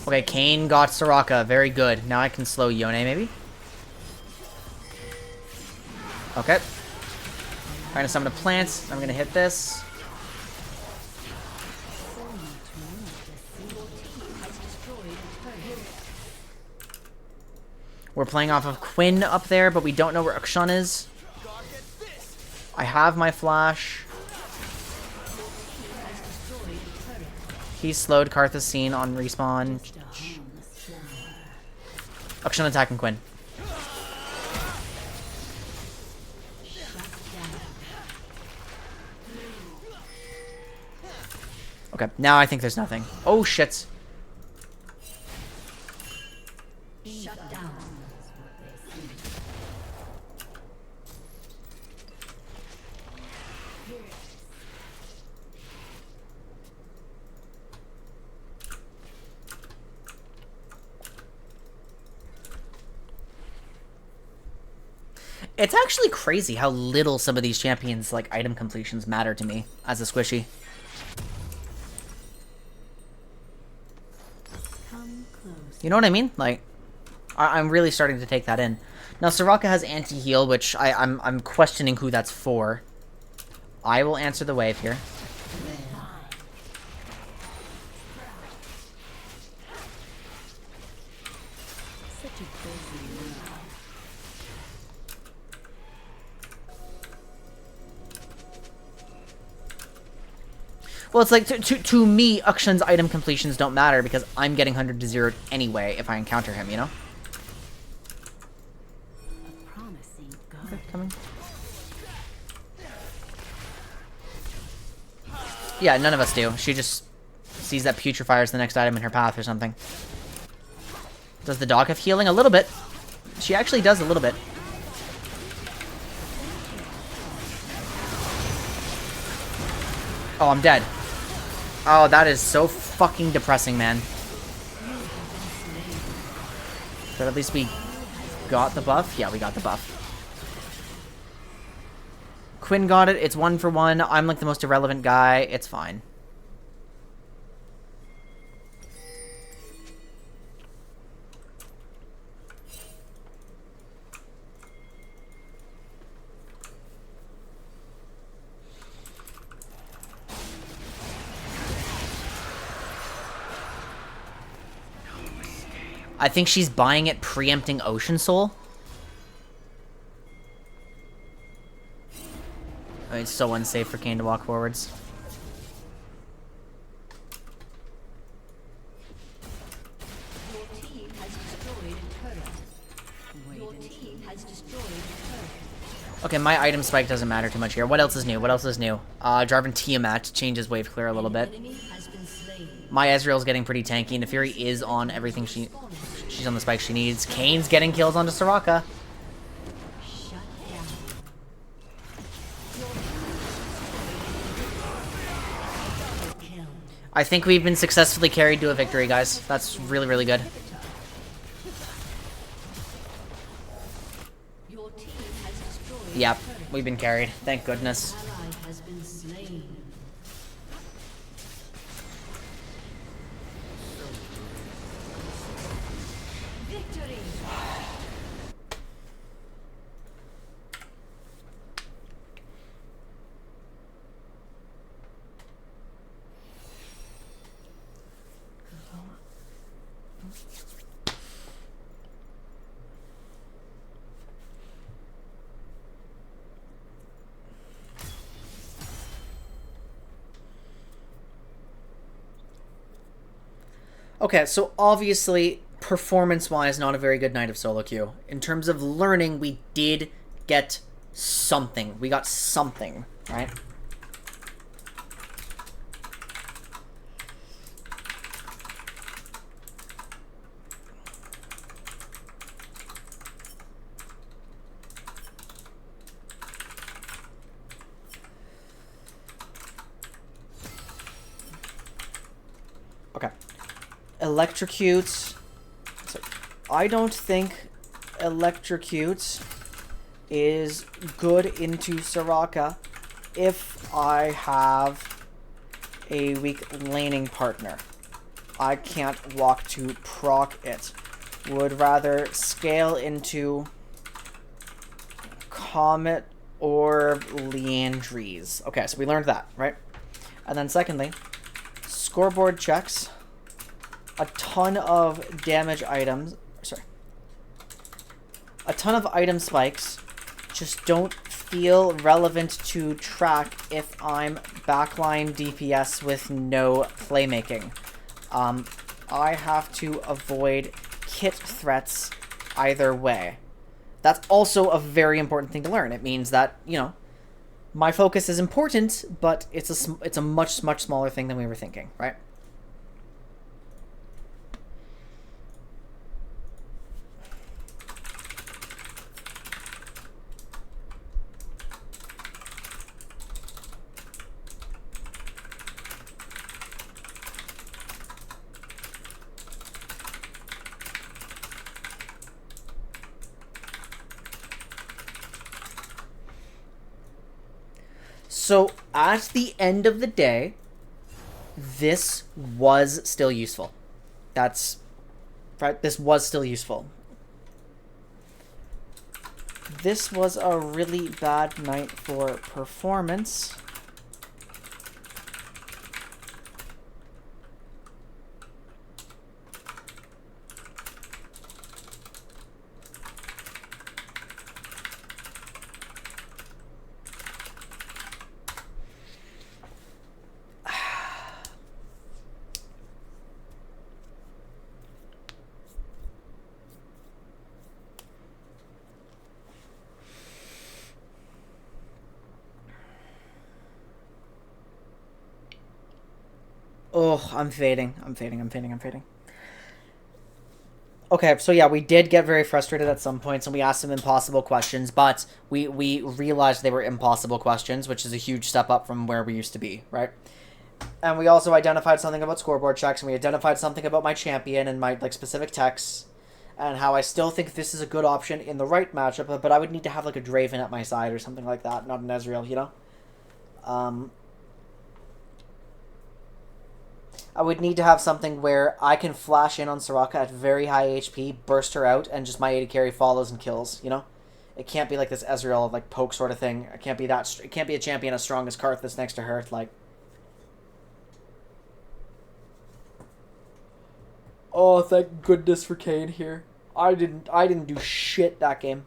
Okay, Kayn got Soraka. Very good. Now I can slow Yone, maybe? Okay. I'm gonna summon a plant. I'm gonna hit this. We're playing off of Quinn up there, but we don't know where Akshan is. I have my flash. He slowed Karthus on respawn. Akshan attacking Quinn. Okay, now I think there's nothing. Oh shit. Shut down. It's actually crazy how little some of these champions, like, item completions matter to me as a squishy. You know what I mean? Like, I'm really starting to take that in. Now, Soraka has anti-heal, which I'm questioning who that's for. I will answer the wave here. Well, it's like, to me, Ukshan's item completions don't matter because I'm getting 100 to 0 anyway if I encounter him, you know? A promising god. Okay, coming. Yeah, none of us do. She just sees that Putrefier's the next item in her path or something. Does the dog have healing? A little bit. She actually does a little bit. Oh, I'm dead. Oh, that is so fucking depressing, man. But at least we got the buff. Yeah, we got the buff. Quinn got it. It's 1 for 1. I'm like the most irrelevant guy. It's fine. I think she's buying it preempting Ocean Soul. Oh, it's so unsafe for Kane to walk forwards. Your team has destroyed a turret. Your team has destroyed a turret. Okay, my item spike doesn't matter too much here. What else is new? What else is new? Jarvan Tiamat changes wave clear a little bit. Enemy has been slain. My Ezreal's getting pretty tanky, and the Fury is on everything she's on the spike she needs. Kane's getting kills onto Soraka. Shut down. Kill. I think we've been successfully carried to a victory, guys. That's really, really good. Your team has destroyed Yep, a turret. we've been carried. Thank goodness. Ally has been slain. Victory. Okay, so obviously, performance-wise, not a very good night of solo queue. In terms of learning, we did get something. We got something, right? Okay. Electrocute. So I don't think Electrocute is good into Soraka if I have a weak laning partner. I can't walk to proc it. Would rather scale into Comet or Leandries. Okay, so we learned that, right? And then secondly, scoreboard checks. A ton of damage items. Sorry. A ton of item spikes just don't feel relevant to track if I'm backline DPS with no playmaking. I have to avoid kit threats either way. That's also a very important thing to learn. It means that, you know, my focus is important, but it's a much smaller thing than we were thinking, right? So, at the end of the day, this was still useful. That's right, this was still useful. This was a really bad night for performance. Oh, I'm fading. I'm fading. I'm fading. I'm fading. Okay, so yeah, we did get very frustrated at some points, and we asked some impossible questions, but we realized they were impossible questions, which is a huge step up from where we used to be, right? And we also identified something about scoreboard checks, and we identified something about my champion and my like specific techs, and how I still think this is a good option in the right matchup, but I would need to have like a Draven at my side or something like that, not an Ezreal, you know? I would need to have something where I can flash in on Soraka at very high HP, burst her out, and just my AD carry follows and kills, you know? It can't be like this Ezreal, like, poke sort of thing. It can't be that... It can't be a champion as strong as Karth that's next to her, like... Oh, thank goodness for Cade here. I didn't do shit that game.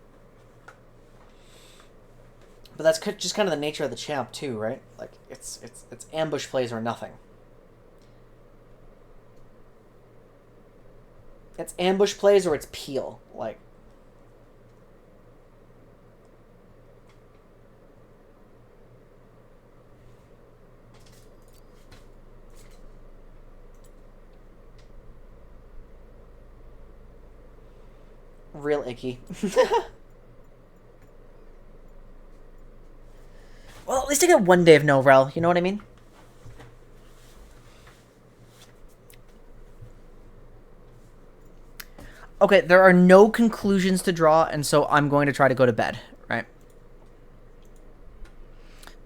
But that's just kind of the nature of the champ, too, right? Like, it's ambush plays or nothing. It's ambush plays or it's peel. Like... Real icky. Well, at least I get 1 day of no rel, you know what I mean? Okay, there are no conclusions to draw, and so I'm going to try to go to bed, right?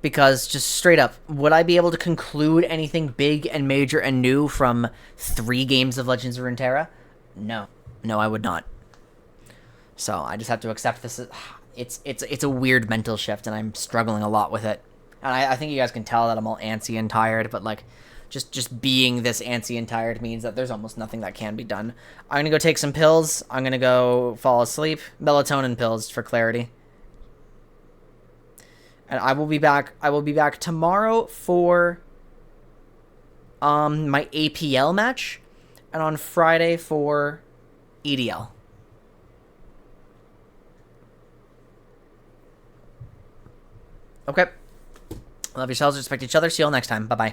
Because, just straight up, would I be able to conclude anything big and major and new from 3 games of Legends of Runeterra? No. No, I would not. So, I just have to accept this. It's a weird mental shift, and I'm struggling a lot with it. And I think you guys can tell that I'm all antsy and tired, but, like... Just being this antsy and tired means that there's almost nothing that can be done. I'm going to go take some pills. I'm going to go fall asleep. Melatonin pills for clarity. And I will be back. I will be back tomorrow for my APL match. And on Friday for EDL. Okay. Love yourselves. Respect each other. See you all next time. Bye-bye.